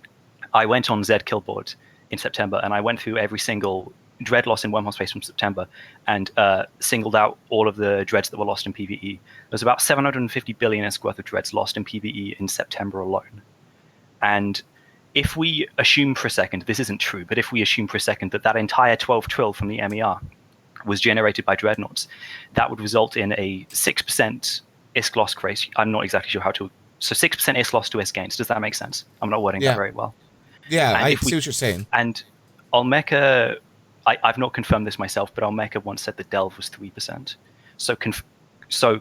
[SPEAKER 4] I went on Z Killboard in September, and I went through every single dread loss in wormhole space from September and singled out all of the dreads that were lost in PvE. There's about 750 billion ISK worth of dreads lost in PvE in September alone. And if we assume for a second, this isn't true, but if we assume for a second that that entire 12 trill from the MER was generated by dreadnoughts, that would result in a 6% ISK loss ratio. I'm not exactly sure how to. So 6% ISK loss to ISK gains. Does that make sense? I'm not wording that very well.
[SPEAKER 3] Yeah, I see what you're saying.
[SPEAKER 4] And Olmeca, I've not confirmed this myself, but Olmeca once said that Delve was 3%. So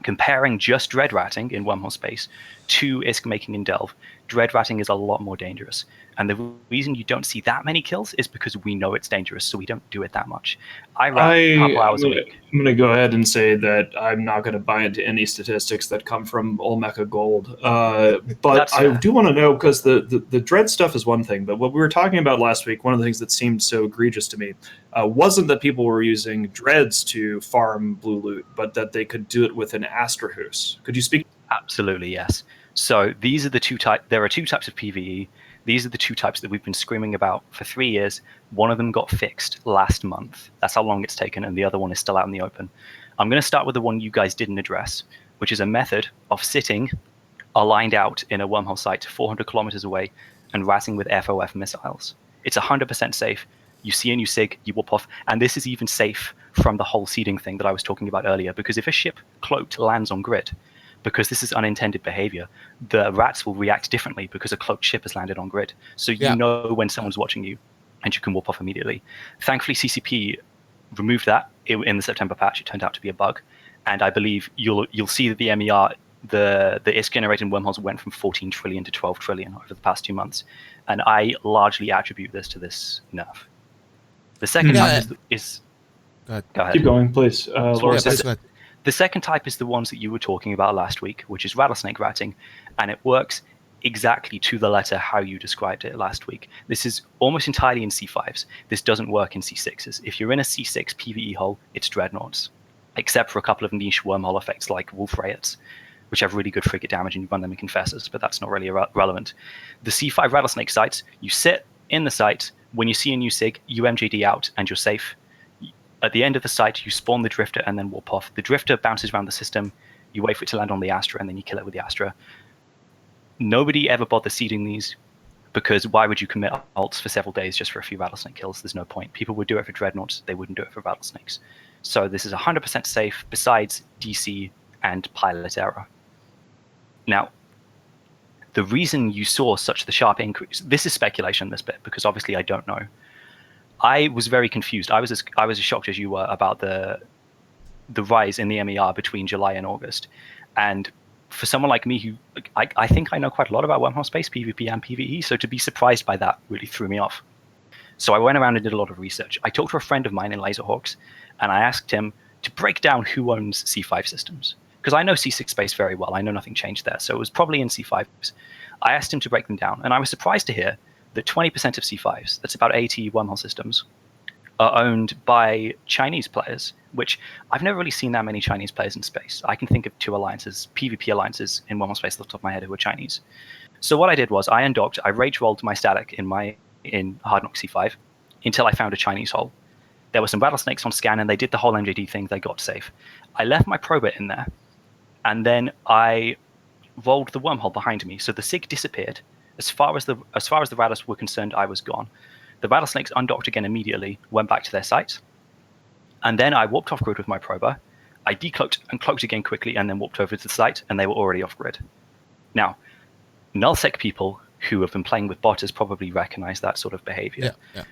[SPEAKER 4] comparing just dread ratting in wormhole space to ISK making in Delve, dread ratting is a lot more dangerous. And the reason you don't see that many kills is because we know it's dangerous, so we don't do it that much. I rat a couple hours a week.
[SPEAKER 2] I'm going to go ahead and say that I'm not going to buy into any statistics that come from Olmeca Gold. But I do want to know, because the dread stuff is one thing, but what we were talking about last week, one of the things that seemed so egregious to me wasn't that people were using dreads to farm blue loot, but that they could do it with an Astrahus. Could you speak?
[SPEAKER 4] Absolutely, yes. So these are the two types. There are two types of PvE. These are the two types that we've been screaming about for 3 years. One of them got fixed last month. That's how long it's taken, and the other one is still out in the open. I'm going to start with the one you guys didn't address, which is a method of sitting aligned out in a wormhole site 400 kilometers away and ratting with FOF missiles. It's 100% safe. You see a new SIG, you whoop off, and this is even safe from the whole seeding thing that I was talking about earlier, because if a ship cloaked lands on grid, because this is unintended behavior, the rats will react differently because a cloaked ship has landed on grid. So you know when someone's watching you, and you can whoop off immediately. Thankfully, CCP removed that in the September patch. It turned out to be a bug, and I believe you'll see that the MER, the ISK generated wormholes went from 14 trillion to 12 trillion over the past 2 months, and I largely attribute this to this nerf. The second type is
[SPEAKER 3] Go
[SPEAKER 2] ahead. Keep going, please.
[SPEAKER 4] The second type is the ones that you were talking about last week, which is rattlesnake ratting, and it works exactly to the letter how you described it last week. This is almost entirely in C5s. This doesn't work in C6s. If you're in a C6 PvE hole, it's dreadnoughts, except for a couple of niche wormhole effects like wolf riots, which have really good frigate damage and you run them in confessors, but that's not really relevant. The C5 rattlesnake sites, you sit in the site. When you see a new SIG, you MJD out and you're safe. At the end of the site, you spawn the Drifter and then warp off. The Drifter bounces around the system. You wait for it to land on the Astra, and then you kill it with the Astra. Nobody ever bothers seeding these, because why would you commit ults for several days just for a few rattlesnake kills? There's no point. People would do it for dreadnoughts. They wouldn't do it for rattlesnakes. So this is 100% safe, besides DC and pilot error. Now, the reason you saw such the sharp increase, this is speculation, this bit, because obviously I don't know. I was very confused. I was as shocked as you were about the rise in the MER between July and August. And for someone like me, who I think I know quite a lot about wormhole space, PvP and PvE, so to be surprised by that really threw me off. So I went around and did a lot of research. I talked to a friend of mine in Laserhawks, and I asked him to break down who owns C5 systems, because I know C6 space very well. I know nothing changed there, so it was probably in C5s. I asked him to break them down, and I was surprised to hear that 20% of C5s, that's about 80 wormhole systems, are owned by Chinese players, which I've never really seen that many Chinese players in space. I can think of 2 alliances, PvP alliances in wormhole space off the top of my head who are Chinese. So what I did was I undocked, I rage rolled my static in Hard Knock C5 until I found a Chinese hole. There were some rattlesnakes on scan, and they did the whole MJD thing. They got safe. I left my prober in there, and then I rolled the wormhole behind me. So the SIG disappeared. As far as the rattlers were concerned, I was gone. The rattlesnakes undocked again immediately, went back to their site, and then I warped off grid with my prober. I decloaked and cloaked again quickly, and then warped over to the site, and they were already off grid. Now, nullsec people who have been playing with botters probably recognize that sort of behavior.
[SPEAKER 3] Yeah.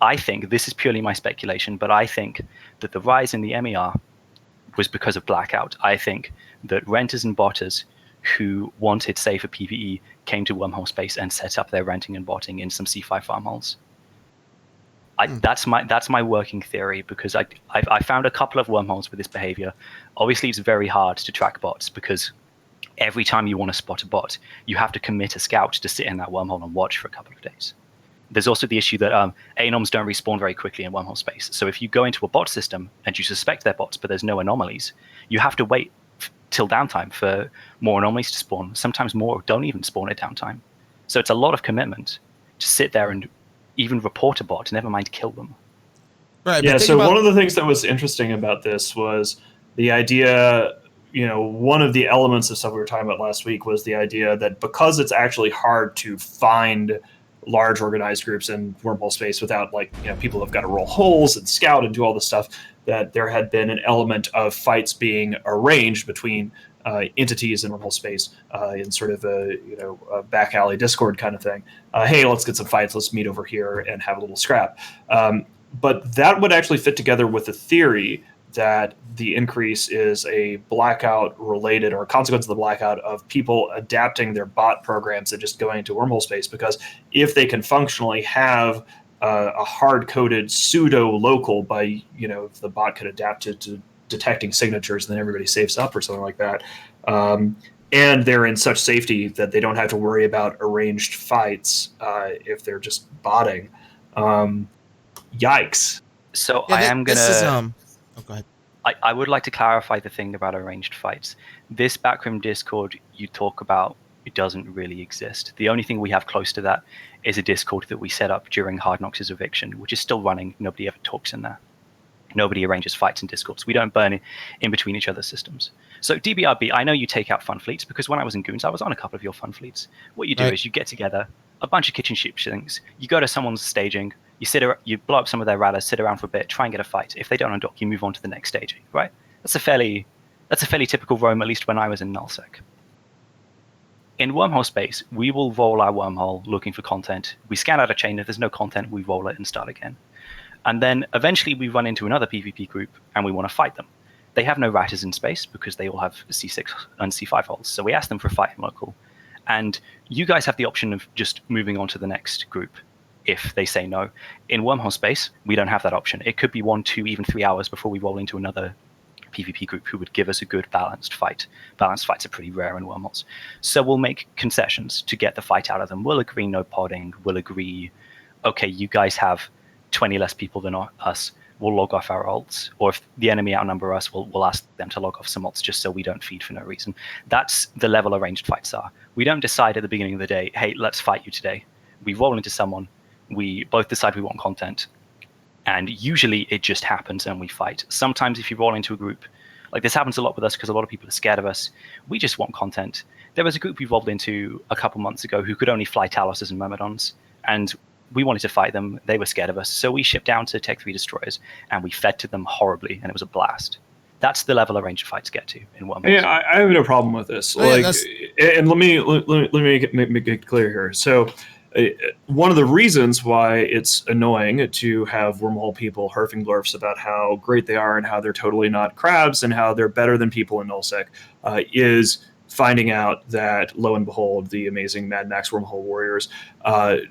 [SPEAKER 4] I think, this is purely my speculation, but I think that the rise in the MER was because of Blackout. I think that renters and botters who wanted safer PvE came to Wormhole Space and set up their renting and botting in some C5 farmholes. That's my working theory, because I found a couple of wormholes with this behavior. Obviously, it's very hard to track bots, because every time you want to spot a bot, you have to commit a scout to sit in that wormhole and watch for a couple of days. There's also the issue that anoms don't respawn very quickly in wormhole space. So if you go into a bot system and you suspect they're bots, but there's no anomalies, you have to wait till downtime for more anomalies to spawn. Sometimes more don't even spawn at downtime. So it's a lot of commitment to sit there and even report a bot, never mind kill them.
[SPEAKER 2] Right. Yeah, so one of the things that was interesting about this was the idea, one of the elements of stuff we were talking about last week was the idea that because it's actually hard to find large organized groups in wormhole space without people have got to roll holes and scout and do all this stuff, that there had been an element of fights being arranged between entities in wormhole space in sort of a back alley Discord kind of thing. Hey, let's get some fights. Let's meet over here and have a little scrap. But that would actually fit together with the theory that the increase is a blackout related, or a consequence of the blackout, of people adapting their bot programs and just going into wormhole space. Because if they can functionally have a hard-coded pseudo-local by, if the bot could adapt to detecting signatures, then everybody saves up or something like that. And they're in such safety that they don't have to worry about arranged fights if they're just botting. Yikes.
[SPEAKER 4] So
[SPEAKER 3] yeah,
[SPEAKER 4] I am going to...
[SPEAKER 3] Oh, go ahead.
[SPEAKER 4] I would like to clarify the thing about arranged fights. This backroom Discord you talk about, it doesn't really exist. The only thing we have close to that is a Discord that we set up during Hard Knox's eviction, which is still running. Nobody ever talks in there. Nobody arranges fights in Discords. We don't burn in between each other's systems. So DBRB, I know you take out fun fleets, because when I was in Goons, I was on a couple of your fun fleets. What you do is you get together, a bunch of kitchen sheep things. You go to someone's staging, you blow up some of their radars, sit around for a bit, try and get a fight. If they don't undock, you move on to the next staging, right? That's a fairly typical roam, at least when I was in nullsec. In wormhole space, we will roll our wormhole looking for content. We scan out a chain. If there's no content, we roll it and start again. And then eventually we run into another PvP group and we want to fight them. They have no ratters in space because they all have C6 and C5 holes. So we ask them for a fight in local. And you guys have the option of just moving on to the next group if they say no. In wormhole space, we don't have that option. It could be 1, 2, even 3 hours before we roll into another PvP group who would give us a good balanced fight. Balanced fights are pretty rare in wormholes. So we'll make concessions to get the fight out of them. We'll agree no podding. We'll agree, okay, you guys have 20 less people than us. We'll log off our ults. Or if the enemy outnumber us, we'll ask them to log off some ults just so we don't feed for no reason. That's the level arranged fights are. We don't decide at the beginning of the day, hey, let's fight you today. We roll into someone. We both decide we want content. And usually it just happens and we fight. Sometimes if you roll into a group, like this happens a lot with us because a lot of people are scared of us. We just want content. There was a group we rolled into a couple months ago who could only fly Taloses and Myrmidons. And we wanted to fight them. They were scared of us. So we shipped down to Tech 3 destroyers and we fed to them horribly. And it was a blast. That's the level arranged fights get to in one.
[SPEAKER 2] Yeah, I have no problem with this. And let me make it clear here. So one of the reasons why it's annoying to have wormhole people herfing glorfs about how great they are and how they're totally not crabs and how they're better than people in nullsec is finding out that, lo and behold, the amazing Mad Max wormhole warriors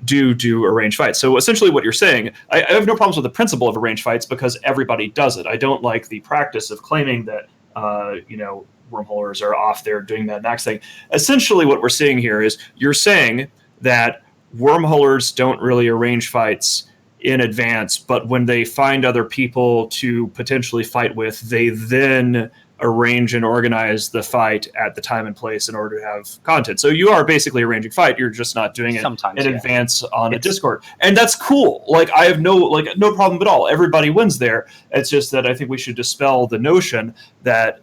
[SPEAKER 2] do arrange fights. So essentially what you're saying, I have no problems with the principle of arranged fights because everybody does it. I don't like the practice of claiming that, wormholers are off there doing that Max thing. Essentially what we're seeing here is you're saying that wormholers don't really arrange fights in advance, but when they find other people to potentially fight with, they then arrange and organize the fight at the time and place in order to have content. So you are basically arranging fight. You're just not doing it in advance on a Discord. And that's cool. I have no problem at all. Everybody wins there. It's just that I think we should dispel the notion that,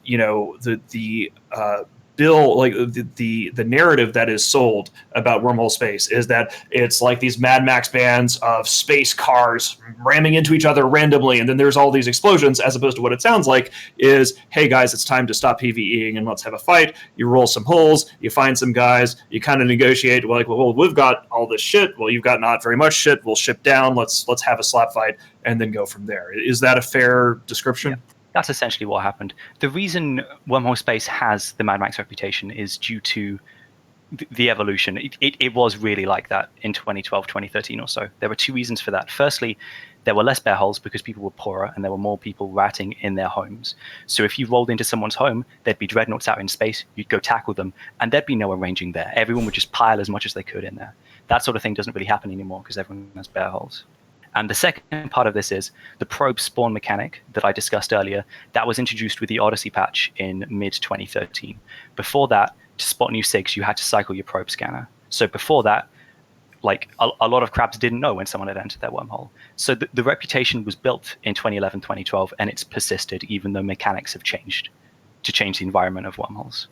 [SPEAKER 2] the narrative that is sold about wormhole space is that it's like these Mad Max bands of space cars ramming into each other randomly, and then there's all these explosions, as opposed to what it sounds like is, hey guys, it's time to stop PvEing and let's have a fight. You roll some holes, you find some guys, you kind of negotiate, well, we've got all this shit, well, you've got not very much shit, we'll ship down, let's have a slap fight, and then go from there. Is that a fair description?
[SPEAKER 4] Yeah. That's essentially what happened. The reason Wormhole Space has the Mad Max reputation is due to the evolution. It was really like that in 2012, 2013 or so. There were two reasons for that. Firstly, there were less bear holes because people were poorer and there were more people ratting in their homes. So if you rolled into someone's home, there'd be dreadnoughts out in space, you'd go tackle them, and there'd be no arranging there. Everyone would just pile as much as they could in there. That sort of thing doesn't really happen anymore because everyone has bear holes. And the second part of this is the probe spawn mechanic that I discussed earlier. That was introduced with the Odyssey patch in mid-2013. Before that, to spot new SIGs, you had to cycle your probe scanner. So before that, like a lot of crabs didn't know when someone had entered their wormhole. So the reputation was built in 2011, 2012, and it's persisted even though mechanics have changed to change the environment of wormholes.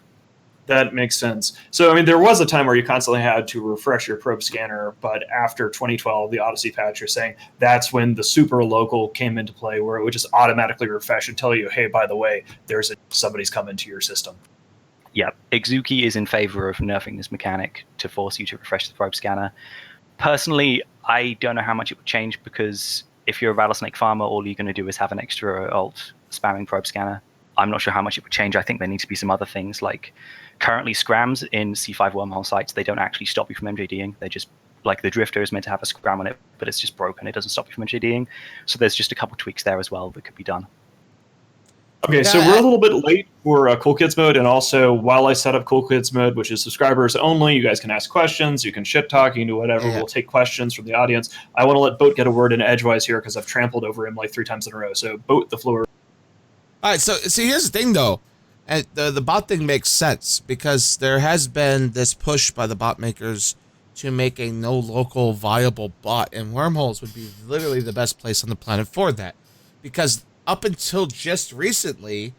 [SPEAKER 2] That makes sense. So, I mean, there was a time where you constantly had to refresh your probe scanner, but after 2012, the Odyssey patch, you're saying that's when the super local came into play, where it would just automatically refresh and tell you, hey, by the way, somebody's come into your system.
[SPEAKER 4] Yeah, Ixuki is in favor of nerfing this mechanic to force you to refresh the probe scanner. Personally, I don't know how much it would change, because if you're a rattlesnake farmer, all you're going to do is have an extra alt spamming probe scanner. I'm not sure how much it would change. I think there need to be some other things, like currently scrams in C5 wormhole sites, they don't actually stop you from MJDing. They're just, like, the drifter is meant to have a scram on it, but it's just broken. It doesn't stop you from MJDing. So there's just a couple tweaks there as well that could be done.
[SPEAKER 2] Okay, so we're a little bit late for Cool Kids mode, and also while I set up Cool Kids mode, which is subscribers only, you guys can ask questions, you can shit talk, you can do whatever. We'll take questions from the audience. I want to let Boat get a word in edgewise here because I've trampled over him like 3 times in a row. So Boat, the floor.
[SPEAKER 3] All right, so see, here's the thing though, and the bot thing makes sense because there has been this push by the bot makers to make a no local viable bot, and wormholes would be literally the best place on the planet for that, because up until just recently,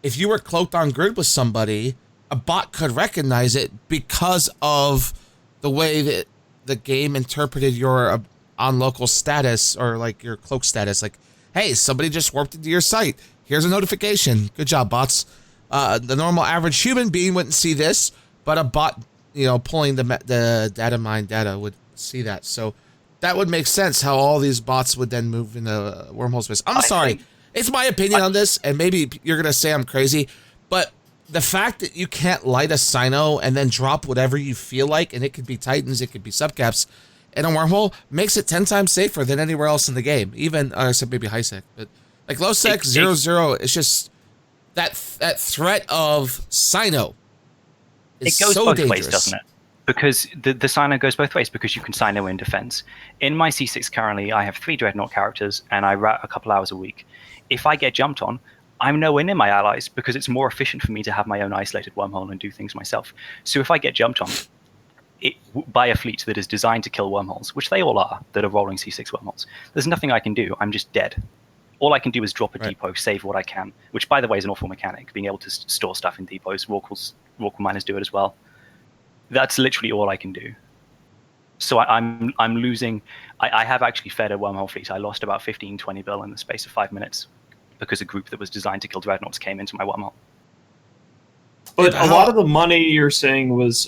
[SPEAKER 3] if you were cloaked on grid with somebody, a bot could recognize it because of the way that the game interpreted your on local status, or like your cloak status. Like, hey, somebody just warped into your site. Here's a notification. Good job, bots. The normal average human being wouldn't see this, but a bot, pulling the data mine data would see that. So that would make sense how all these bots would then move into wormhole space. I'm sorry. It's my opinion on this, and maybe you're going to say I'm crazy, but the fact that you can't light a Sino and then drop whatever you feel like, and it could be Titans, it could be subcaps, in a wormhole, makes it 10 times safer than anywhere else in the game, even, except maybe high sec. But like low sec, 0-0, it's just that threat of Sino is so dangerous. It goes both ways,
[SPEAKER 4] doesn't it? Because the Sino goes both ways, because you can Sino in defense. In my C6 currently, I have 3 Dreadnought characters, and I rat a couple hours a week. If I get jumped on, I'm nowhere near my allies, because it's more efficient for me to have my own isolated wormhole and do things myself. So if I get jumped on by a fleet that is designed to kill wormholes, which they all are, that are rolling C6 wormholes, there's nothing I can do. I'm just dead. All I can do is drop a depot, save what I can, which, by the way, is an awful mechanic, being able to store stuff in depots. Rorqual miners do it as well. That's literally all I can do. So I'm losing. I have actually fed a wormhole fleet. I lost about 15, 20 bill in the space of 5 minutes because a group that was designed to kill dreadnoughts came into my wormhole.
[SPEAKER 2] But a lot of the money you're saying was,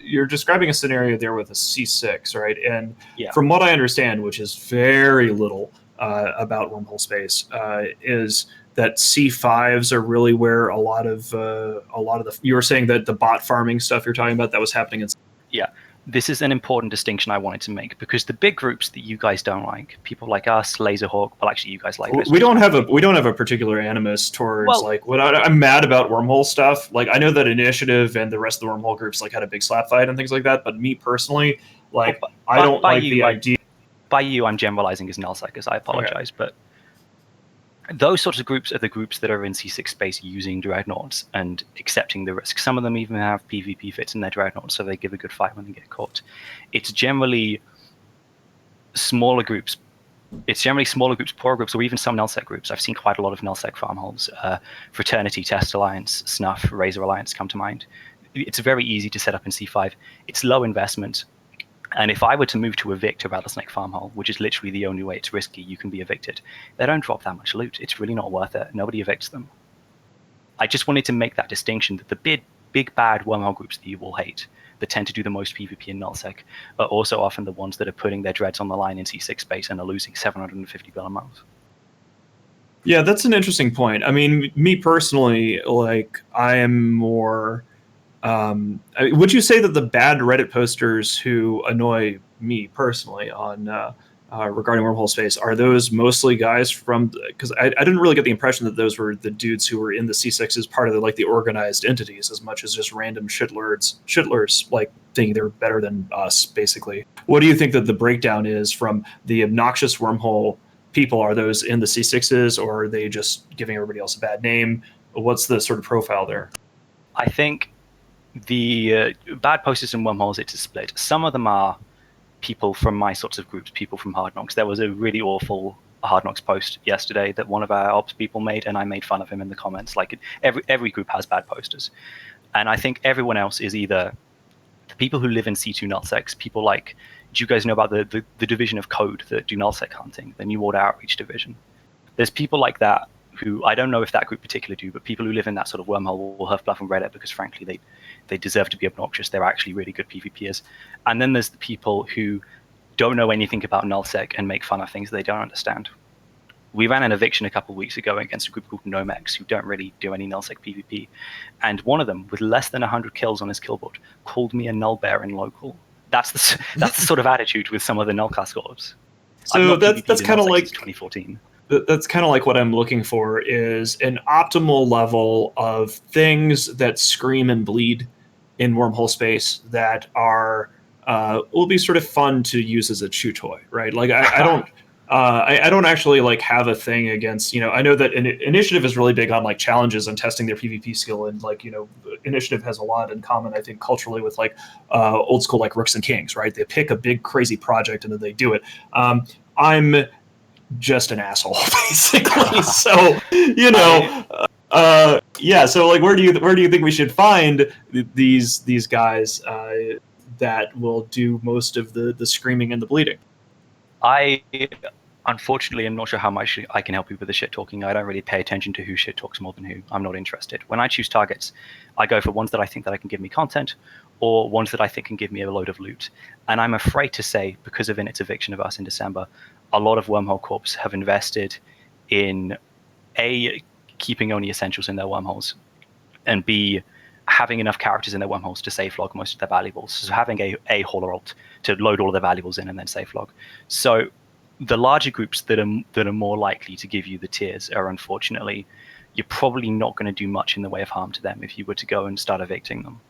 [SPEAKER 2] you're describing a scenario there with a C6, right? And from what I understand, which is very little about wormhole space, is that C5s are really where a lot of the. You were saying that the bot farming stuff you're talking about, that was happening in.
[SPEAKER 4] Yeah. This is an important distinction I wanted to make, because the big groups that you guys don't like, people like us, Laserhawk, well, actually you guys like this.
[SPEAKER 2] We don't have a particular animus towards I'm mad about wormhole stuff. Like, I know that Initiative and the rest of the wormhole groups had a big slap fight and things like that, but me personally, I don't like the idea.
[SPEAKER 4] By you, I'm generalizing as nullsecers. I apologize, but those sorts of groups are the groups that are in C6 space using dreadnoughts and accepting the risk. Some of them even have PvP fits in their dreadnoughts, so they give a good fight when they get caught. It's generally smaller groups. Poorer groups, or even some nullsec groups. I've seen quite a lot of nullsec farmholes. Fraternity, Test Alliance, Snuff, Razor Alliance come to mind. It's very easy to set up in C5. It's low investment. And if I were to move to evict a rattlesnake farmhole, which is literally the only way it's risky, you can be evicted, they don't drop that much loot. It's really not worth it. Nobody evicts them. I just wanted to make that distinction that the big bad wormhole groups that you will hate, that tend to do the most PvP in nullsec, are also often the ones that are putting their dreads on the line in C6 space and are losing 750 bill a month.
[SPEAKER 2] Yeah, that's an interesting point. I mean, me personally, like, I am more. Would you say that the bad Reddit posters who annoy me personally on regarding wormhole space are those mostly guys from? Because I didn't really get the impression that those were the dudes who were in the C6 as part of the organized entities, as much as just random shitlers like thinking they're better than us, basically. What do you think that the breakdown is from the obnoxious wormhole people? Are those in the C6s, or are they just giving everybody else a bad name? What's the sort of profile there?
[SPEAKER 4] I think the bad posters and wormholes, it's a split. Some of them are people from my sorts of groups, people from Hard Knocks. There was a really awful Hard Knocks post yesterday that one of our ops people made, and I made fun of him in the comments. Like, every group has bad posters, and I think everyone else is either the people who live in C2 nullsec, people like, do you guys know about the division of code that do nullsec hunting, the New Order Outreach division? There's people like that who, I don't know if that group particularly do, but people who live in that sort of wormhole will have bluff on Reddit because frankly they deserve to be obnoxious. They're actually really good PvPers. And then there's the people who don't know anything about nullsec and make fun of things they don't understand. We ran an eviction a couple of weeks ago against a group called Nomex who don't really do any nullsec PvP. And one of them, with less than 100 kills on his killboard, called me a null bear in local. That's the sort of attitude with some of the null class orbs.
[SPEAKER 2] So that's kind of like
[SPEAKER 4] 2014.
[SPEAKER 2] That's kind of like what I'm looking for is an optimal level of things that scream and bleed in wormhole space that are will be sort of fun to use as a chew toy, right? Like I don't. I don't actually like have a thing against, I know that Initiative is really big on like challenges and testing their PvP skill, and like, Initiative has a lot in common, I think, culturally with like old school like Rooks and Kings, right? They pick a big crazy project and then they do it. I'm just an asshole, basically. So, yeah. So like, where do you think we should find these guys that will do most of the screaming and the bleeding?
[SPEAKER 4] I unfortunately am not sure how much I can help you with the shit talking. I don't really pay attention to who shit talks more than who. I'm not interested. When I choose targets, I go for ones that I think that can give me content, or ones that I think can give me a load of loot. And I'm afraid to say, because of Init's eviction of us in December, a lot of Wormhole Corps have invested in A, keeping only essentials in their wormholes, and B, having enough characters in their wormholes to safe log most of their valuables. So having a hauler alt to load all of their valuables in and then safe log. So the larger groups that are more likely to give you the tiers are, unfortunately, you're probably not going to do much in the way of harm to them if you were to go and start evicting them.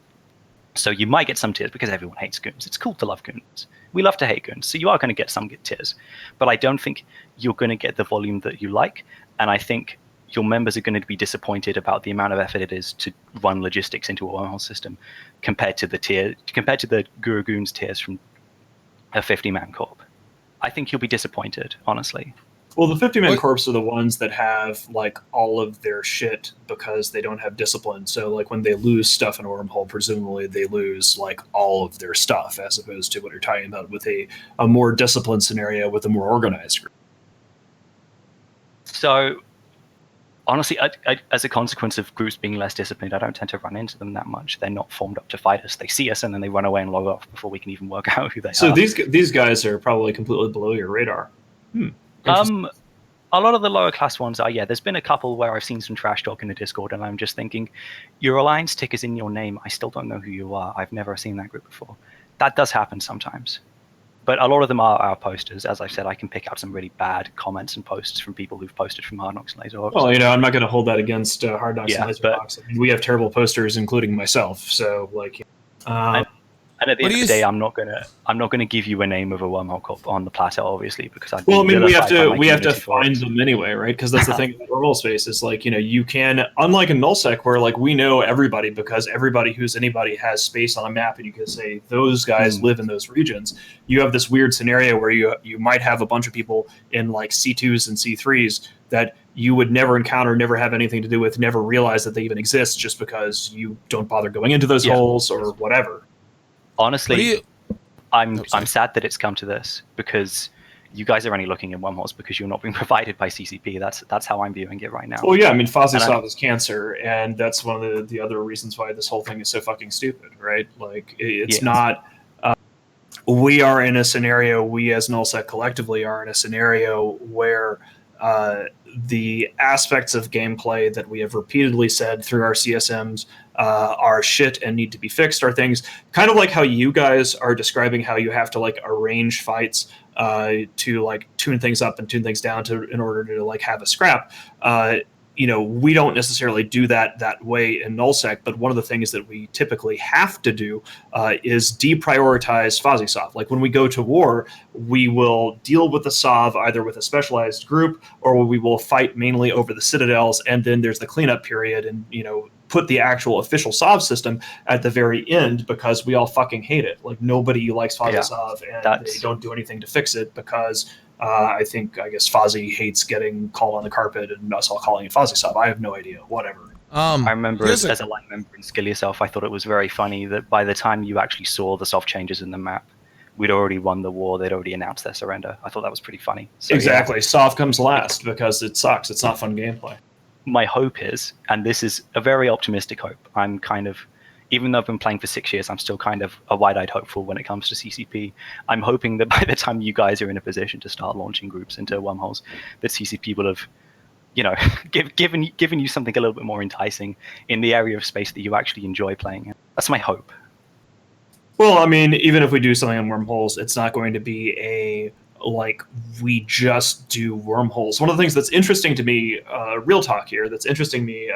[SPEAKER 4] So you might get some tiers because everyone hates goons. It's cool to love goons. We love to hate goons. So you are going to get some tiers. But I don't think you're going to get the volume that you like. And I think your members are going to be disappointed about the amount of effort it is to run logistics into a wormhole system compared to the Guru Goons tiers from a 50-man corp. I think you'll be disappointed, honestly.
[SPEAKER 2] Well, the 50-man corps are the ones that have like all of their shit because they don't have discipline. So like when they lose stuff in a wormhole, presumably they lose like all of their stuff, as opposed to what you're talking about with a more disciplined scenario with a more organized group.
[SPEAKER 4] So honestly, as a consequence of groups being less disciplined, I don't tend to run into them that much. They're not formed up to fight us. They see us and then they run away and log off before we can even work out who they are.
[SPEAKER 2] So these guys are probably completely below your radar.
[SPEAKER 4] A lot of the lower class ones are, yeah. There's been a couple where I've seen some trash talk in the Discord and I'm just thinking, your alliance tick is in your name. I still don't know who you are. I've never seen that group before. That does happen sometimes. But a lot of them are our posters. As I said, I can pick out some really bad comments and posts from people who've posted from Hard Knocks and Laserhawks.
[SPEAKER 2] Well, I'm not going to hold that against Hard Knocks and Laserhawks. I mean, we have terrible posters, including myself. So, like,
[SPEAKER 4] and at the end of the day, I'm not gonna give you a name of a wormhole corp on the platter, obviously, because I'd
[SPEAKER 2] well, I mean, we have to find them anyway, right? Because that's the thing with wormhole space is like, you can, unlike in nullsec where like we know everybody because everybody who's anybody has space on a map, and you can say those guys live in those regions. You have this weird scenario where you might have a bunch of people in like C2s and C3s that you would never encounter, never have anything to do with, never realize that they even exist just because you don't bother going into those holes or whatever.
[SPEAKER 4] Honestly, I'm sad that it's come to this because you guys are only looking at wormholes because you're not being provided by CCP. That's how I'm viewing it right now.
[SPEAKER 2] Well, yeah, I mean, Fozzy is cancer, and that's one of the other reasons why this whole thing is so fucking stupid, right? Like, it's not. We are in a scenario. We as nullsec collectively are in a scenario where the aspects of gameplay that we have repeatedly said through our CSMs are shit and need to be fixed are things kind of like how you guys are describing how you have to like arrange fights to like tune things up and tune things down in order to like have a scrap. We don't necessarily do that way in nullsec, but one of the things that we typically have to do is deprioritize FuzzySov. Like when we go to war, we will deal with the Sov either with a specialized group or we will fight mainly over the citadels, and then there's the cleanup period, and put the actual official Sov system at the very end because we all fucking hate it. Like nobody likes FuzzySov, and they don't do anything to fix it because I guess Fozzie hates getting called on the carpet and us all calling it FuzzySov. I have no idea. Whatever.
[SPEAKER 4] I remember as a line member in Skill Yourself, I thought it was very funny that by the time you actually saw the soft changes in the map, we'd already won the war. They'd already announced their surrender. I thought that was pretty funny. So,
[SPEAKER 2] exactly. Yeah. Soft comes last because it sucks. It's not fun gameplay.
[SPEAKER 4] My hope is, and this is a very optimistic hope, I'm kind of, even though I've been playing for 6 years, I'm still kind of a wide-eyed hopeful when it comes to CCP. I'm hoping that by the time you guys are in a position to start launching groups into wormholes, that CCP will have, given you something a little bit more enticing in the area of space that you actually enjoy playing in. That's my hope.
[SPEAKER 2] Well, I mean, even if we do something on wormholes, it's not going to be we just do wormholes. One of the things that's interesting to me, real talk here, that's interesting to me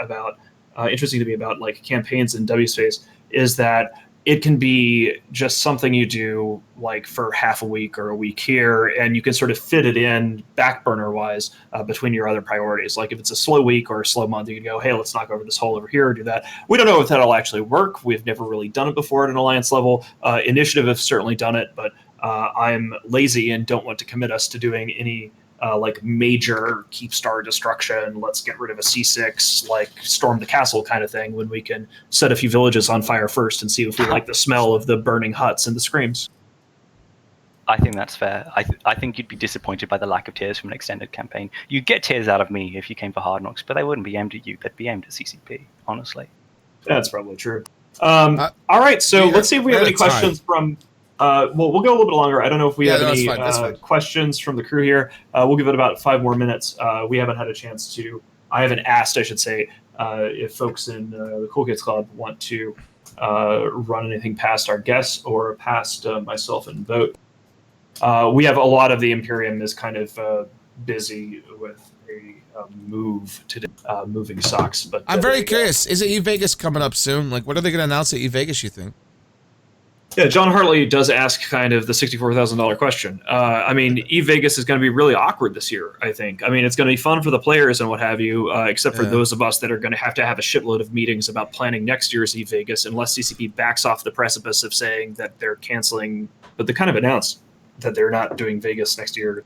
[SPEAKER 2] about like campaigns in W space is that it can be just something you do like for half a week or a week here, and you can sort of fit it in back burner wise between your other priorities. Like if it's a slow week or a slow month, you can go, hey, let's knock over this hole over here or do that. We don't know if that'll actually work. We've never really done it before at an alliance level. Initiative have certainly done it, but I'm lazy and don't want to commit us to doing any major keep star destruction, let's get rid of a C6, like storm the castle kind of thing, when we can set a few villages on fire first and see if we like the smell of the burning huts and the screams.
[SPEAKER 4] I think that's fair. I think you'd be disappointed by the lack of tiers from an extended campaign. You'd get tiers out of me if you came for Hard Knocks, but they wouldn't be aimed at you. They'd be aimed at CCP, honestly.
[SPEAKER 2] That's probably true. All right, so let's see if we have any questions from... we'll go a little bit longer. I don't know if we have any questions from the crew here. We'll give it about 5 more minutes. We haven't had a chance to... I haven't asked, I should say, if folks in the Cool Kids Club want to run anything past our guests or past myself and Vote. We have a lot of the Imperium is kind of busy with a move today, moving socks. But
[SPEAKER 3] I'm very curious. Is it E-Vegas coming up soon? Like, what are they going to announce at E-Vegas, you think?
[SPEAKER 2] Yeah, John Hartley does ask kind of the $64,000 question. I mean, E-Vegas is going to be really awkward this year, I think. I mean, it's going to be fun for the players and what have you, except for those of us that are going to have a shitload of meetings about planning next year's E-Vegas, unless CCP backs off the precipice of saying that they're canceling, but they kind of announced that they're not doing Vegas next year.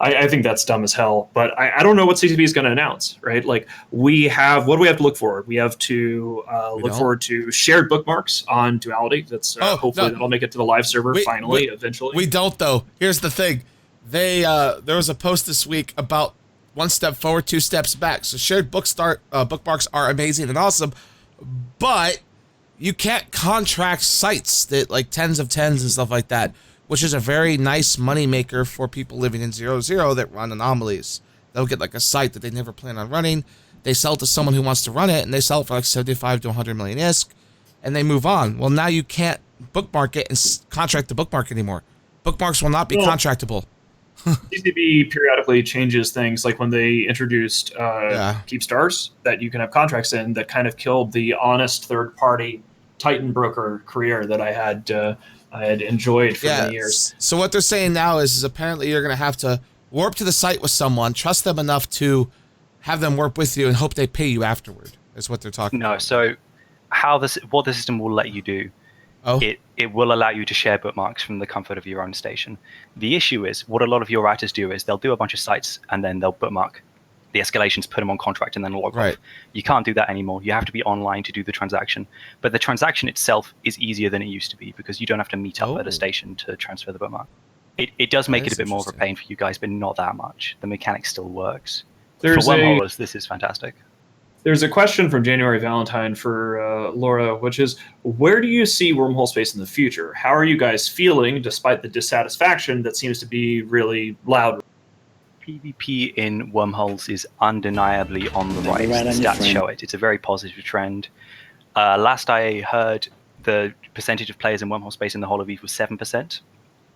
[SPEAKER 2] I think that's dumb as hell, but I don't know what CCP is going to announce, right? Like what do we have to look forward? We have to look forward to shared bookmarks on Duality. That's hopefully that'll make it to the live server eventually.
[SPEAKER 3] We don't though. Here's the thing. There was a post this week about 1 step forward, 2 steps back. So shared bookmarks are amazing and awesome, but you can't contract sites that like tens of tens and stuff like that, which is a very nice moneymaker for people living in 0-0 that run anomalies. They'll get like a site that they never plan on running. They sell it to someone who wants to run it, and they sell it for like 75 to 100 million ISK, and they move on. Well, now you can't bookmark it and contract the bookmark anymore. Bookmarks will not be contractable.
[SPEAKER 2] CCP periodically changes things, like when they introduced Keep Stars, that you can have contracts in, that kind of killed the honest third-party Titan broker career that I had enjoyed for many years.
[SPEAKER 3] So what they're saying now is apparently you're going to have to warp to the site with someone, trust them enough to have them warp with you, and hope they pay you afterward, is what they're talking about.
[SPEAKER 4] No, so what the system will let you do, it will allow you to share bookmarks from the comfort of your own station. The issue is, what a lot of your writers do is they'll do a bunch of sites, and then they'll bookmark the escalations, put them on contract, and then log off. You can't do that anymore. You have to be online to do the transaction. But the transaction itself is easier than it used to be because you don't have to meet up at a station to transfer the bookmark. It does make it a bit more of a pain for you guys, but not that much. The mechanic still works. For wormholes, this is fantastic.
[SPEAKER 2] There's a question from January Valentine for Laura, which is, where do you see wormhole space in the future? How are you guys feeling despite the dissatisfaction that seems to be really loud?
[SPEAKER 4] PvP in wormholes is undeniably on the rise. The stats show it. It's a very positive trend. Last I heard, the percentage of players in wormhole space in the whole of EVE was 7%.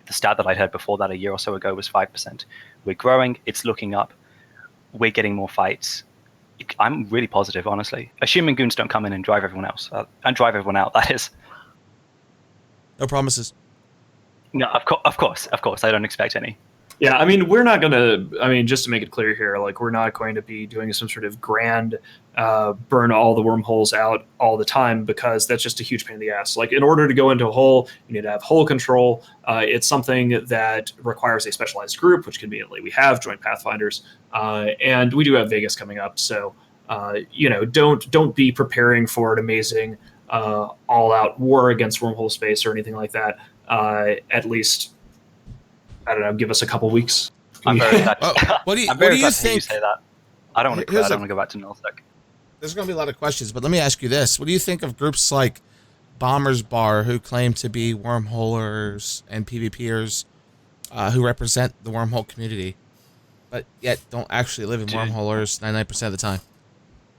[SPEAKER 4] The stat that I'd heard before that a year or so ago was 5%. We're growing. It's looking up. We're getting more fights. I'm really positive, honestly. Assuming goons don't come in and drive everyone else. And drive everyone out, that is.
[SPEAKER 3] No promises.
[SPEAKER 4] No, of course. I don't expect any.
[SPEAKER 2] Yeah, I mean, we're not going to, I mean, just to make it clear here, like, we're not going to be doing some sort of grand burn all the wormholes out all the time, because that's just a huge pain in the ass. Like, in order to go into a hole, you need to have hole control. It's something that requires a specialized group, which conveniently we have, joint Pathfinders. And we do have Vegas coming up. So, don't be preparing for an amazing all-out war against wormhole space or anything like that. At least, I don't know, give us a couple weeks.
[SPEAKER 4] I'm very glad.
[SPEAKER 3] What do you think?
[SPEAKER 4] You say that. I don't want to go back to nullsec.
[SPEAKER 3] There's going to be a lot of questions, but let me ask you this: what do you think of groups like Bombers Bar, who claim to be wormholers and PvPers, who represent the wormhole community, but yet don't actually live in wormholers 99% of the time?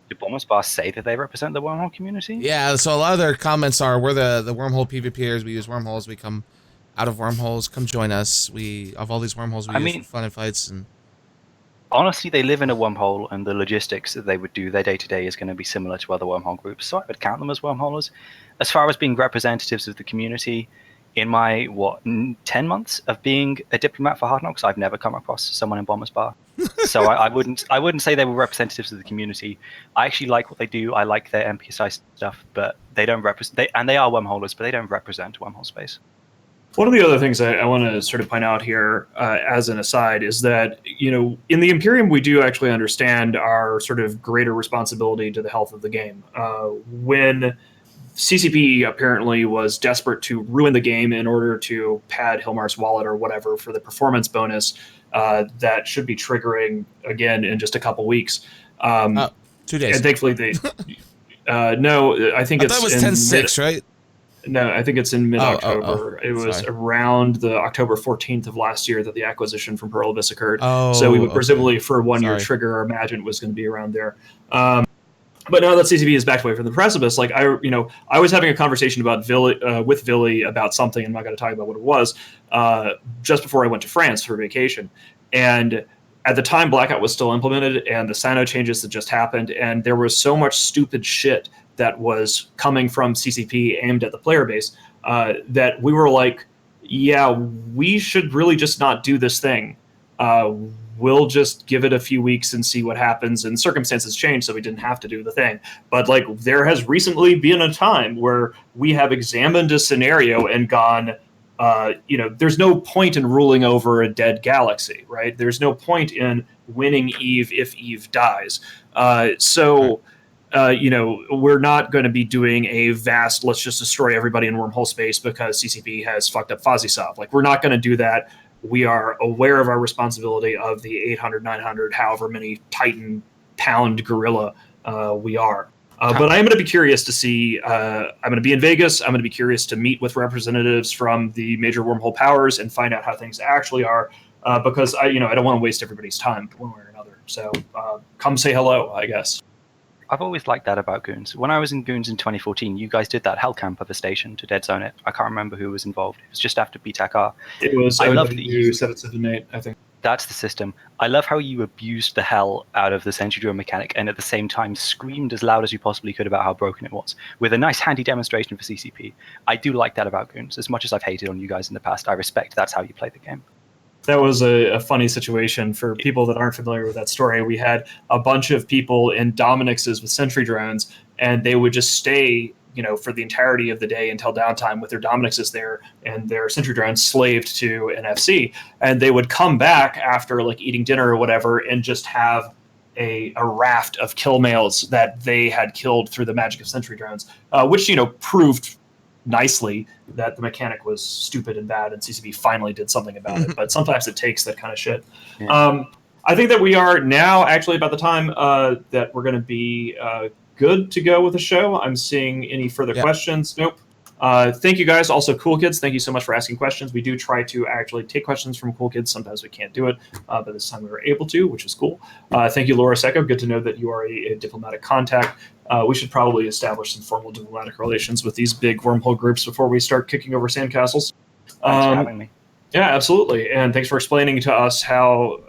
[SPEAKER 4] Do Bombers Bar say that they represent the wormhole community?
[SPEAKER 3] Yeah, so a lot of their comments are, we're the wormhole PvPers, we use wormholes, we come out of wormholes, come join us. We, of all these wormholes, we use for fun and fights. And
[SPEAKER 4] honestly, they live in a wormhole, and the logistics that they would do their day-to-day is going to be similar to other wormhole groups, so I would count them as wormholers. As far as being representatives of the community, in my, 10 months of being a diplomat for Hard Knocks, I've never come across someone in Bombers Bar. So I wouldn't say they were representatives of the community. I actually like what they do. I like their MPSI stuff, but they don't represent, and they are wormholers, but they don't represent wormhole space.
[SPEAKER 2] One of the other things I want to sort of point out here as an aside is that, in the Imperium, we do actually understand our sort of greater responsibility to the health of the game. When CCP apparently was desperate to ruin the game in order to pad Hilmar's wallet or whatever for the performance bonus that should be triggering again in just a couple weeks.
[SPEAKER 3] 2 days.
[SPEAKER 2] And thankfully they... no, I think
[SPEAKER 3] I thought it was 10/6, right?
[SPEAKER 2] No, I think it's in mid-October.
[SPEAKER 3] It
[SPEAKER 2] was around the October 14th of last year that the acquisition from Pearl Abyss occurred.
[SPEAKER 3] So
[SPEAKER 2] we would presumably, for a one-year trigger, or imagine was going to be around there. But now that CCP is backed away from the precipice, like I was having a conversation about with Villy about something. I'm not going to talk about what it was. Just before I went to France for vacation, and at the time, Blackout was still implemented, and the Sino changes had just happened, and there was so much stupid shit that was coming from CCP aimed at the player base that we were like, yeah, we should really just not do this thing. We'll just give it a few weeks and see what happens. And circumstances changed, so we didn't have to do the thing. But like, there has recently been a time where we have examined a scenario and gone, there's no point in ruling over a dead galaxy, right? There's no point in winning Eve if Eve dies. We're not going to be doing a vast, let's just destroy everybody in wormhole space because CCP has fucked up FozzieSoft. Like, we're not going to do that. We are aware of our responsibility of the 800, 900, however many Titan pound gorilla we are. But I'm going to be curious to see, I'm going to be in Vegas. I'm going to be curious to meet with representatives from the major wormhole powers and find out how things actually are, because I don't want to waste everybody's time one way or another. So come say hello, I guess.
[SPEAKER 4] I've always liked that about Goons. When I was in Goons in 2014, you guys did that hell camp of a station to dead zone it. I can't remember who was involved. It was just after BTAC-R.
[SPEAKER 2] It was
[SPEAKER 4] I love that you
[SPEAKER 2] 778, I think.
[SPEAKER 4] That's the system. I love how you abused the hell out of the Sentry Drone mechanic and at the same time screamed as loud as you possibly could about how broken it was, with a nice handy demonstration for CCP. I do like that about Goons. As much as I've hated on you guys in the past, I respect that's how you play the game.
[SPEAKER 2] That was a funny situation for people that aren't familiar with that story. We had a bunch of people in Dominixes with Sentry Drones, and they would just stay, for the entirety of the day until downtime with their Dominixes there and their Sentry Drones slaved to an FC. And they would come back after like eating dinner or whatever and just have a raft of kill mails that they had killed through the magic of Sentry Drones, which, proved nicely that the mechanic was stupid and bad, and CCP finally did something about it. But sometimes it takes that kind of shit. Yeah. I think that we are now actually about the time that we're going to be good to go with the show. I'm seeing any further questions. Nope. Thank you guys. Also, Cool Kids, thank you so much for asking questions. We do try to actually take questions from Cool Kids. Sometimes we can't do it, but this time we were able to, which is cool. Thank you, Laura Secco. Good to know that you are a diplomatic contact. We should probably establish some formal diplomatic relations with these big wormhole groups before we start kicking over sandcastles.
[SPEAKER 4] Thanks for having me.
[SPEAKER 2] Yeah, absolutely. And thanks for explaining for us how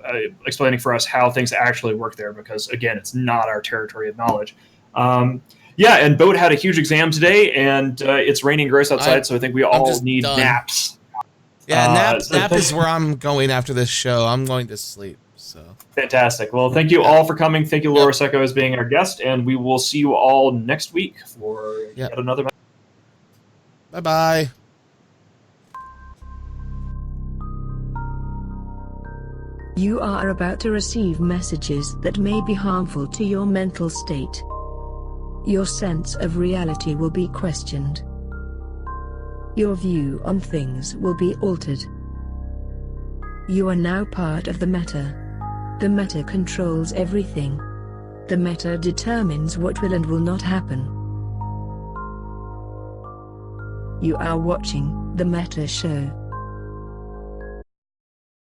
[SPEAKER 2] things actually work there, because again, it's not our territory of knowledge. Yeah, and Boat had a huge exam today, and it's raining gross outside, so I think we all need naps.
[SPEAKER 3] Yeah, nap is where I'm going after this show. I'm going to sleep. So
[SPEAKER 2] fantastic. Well, thank you all for coming. Thank you, Laura Secco, as being our guest, and we will see you all next week for yet another.
[SPEAKER 3] Bye-bye.
[SPEAKER 1] You are about to receive messages that may be harmful to your mental state. Your sense of reality will be questioned. Your view on things will be altered. You are now part of the meta. The meta controls everything. The meta determines what will and will not happen. You are watching The Meta Show.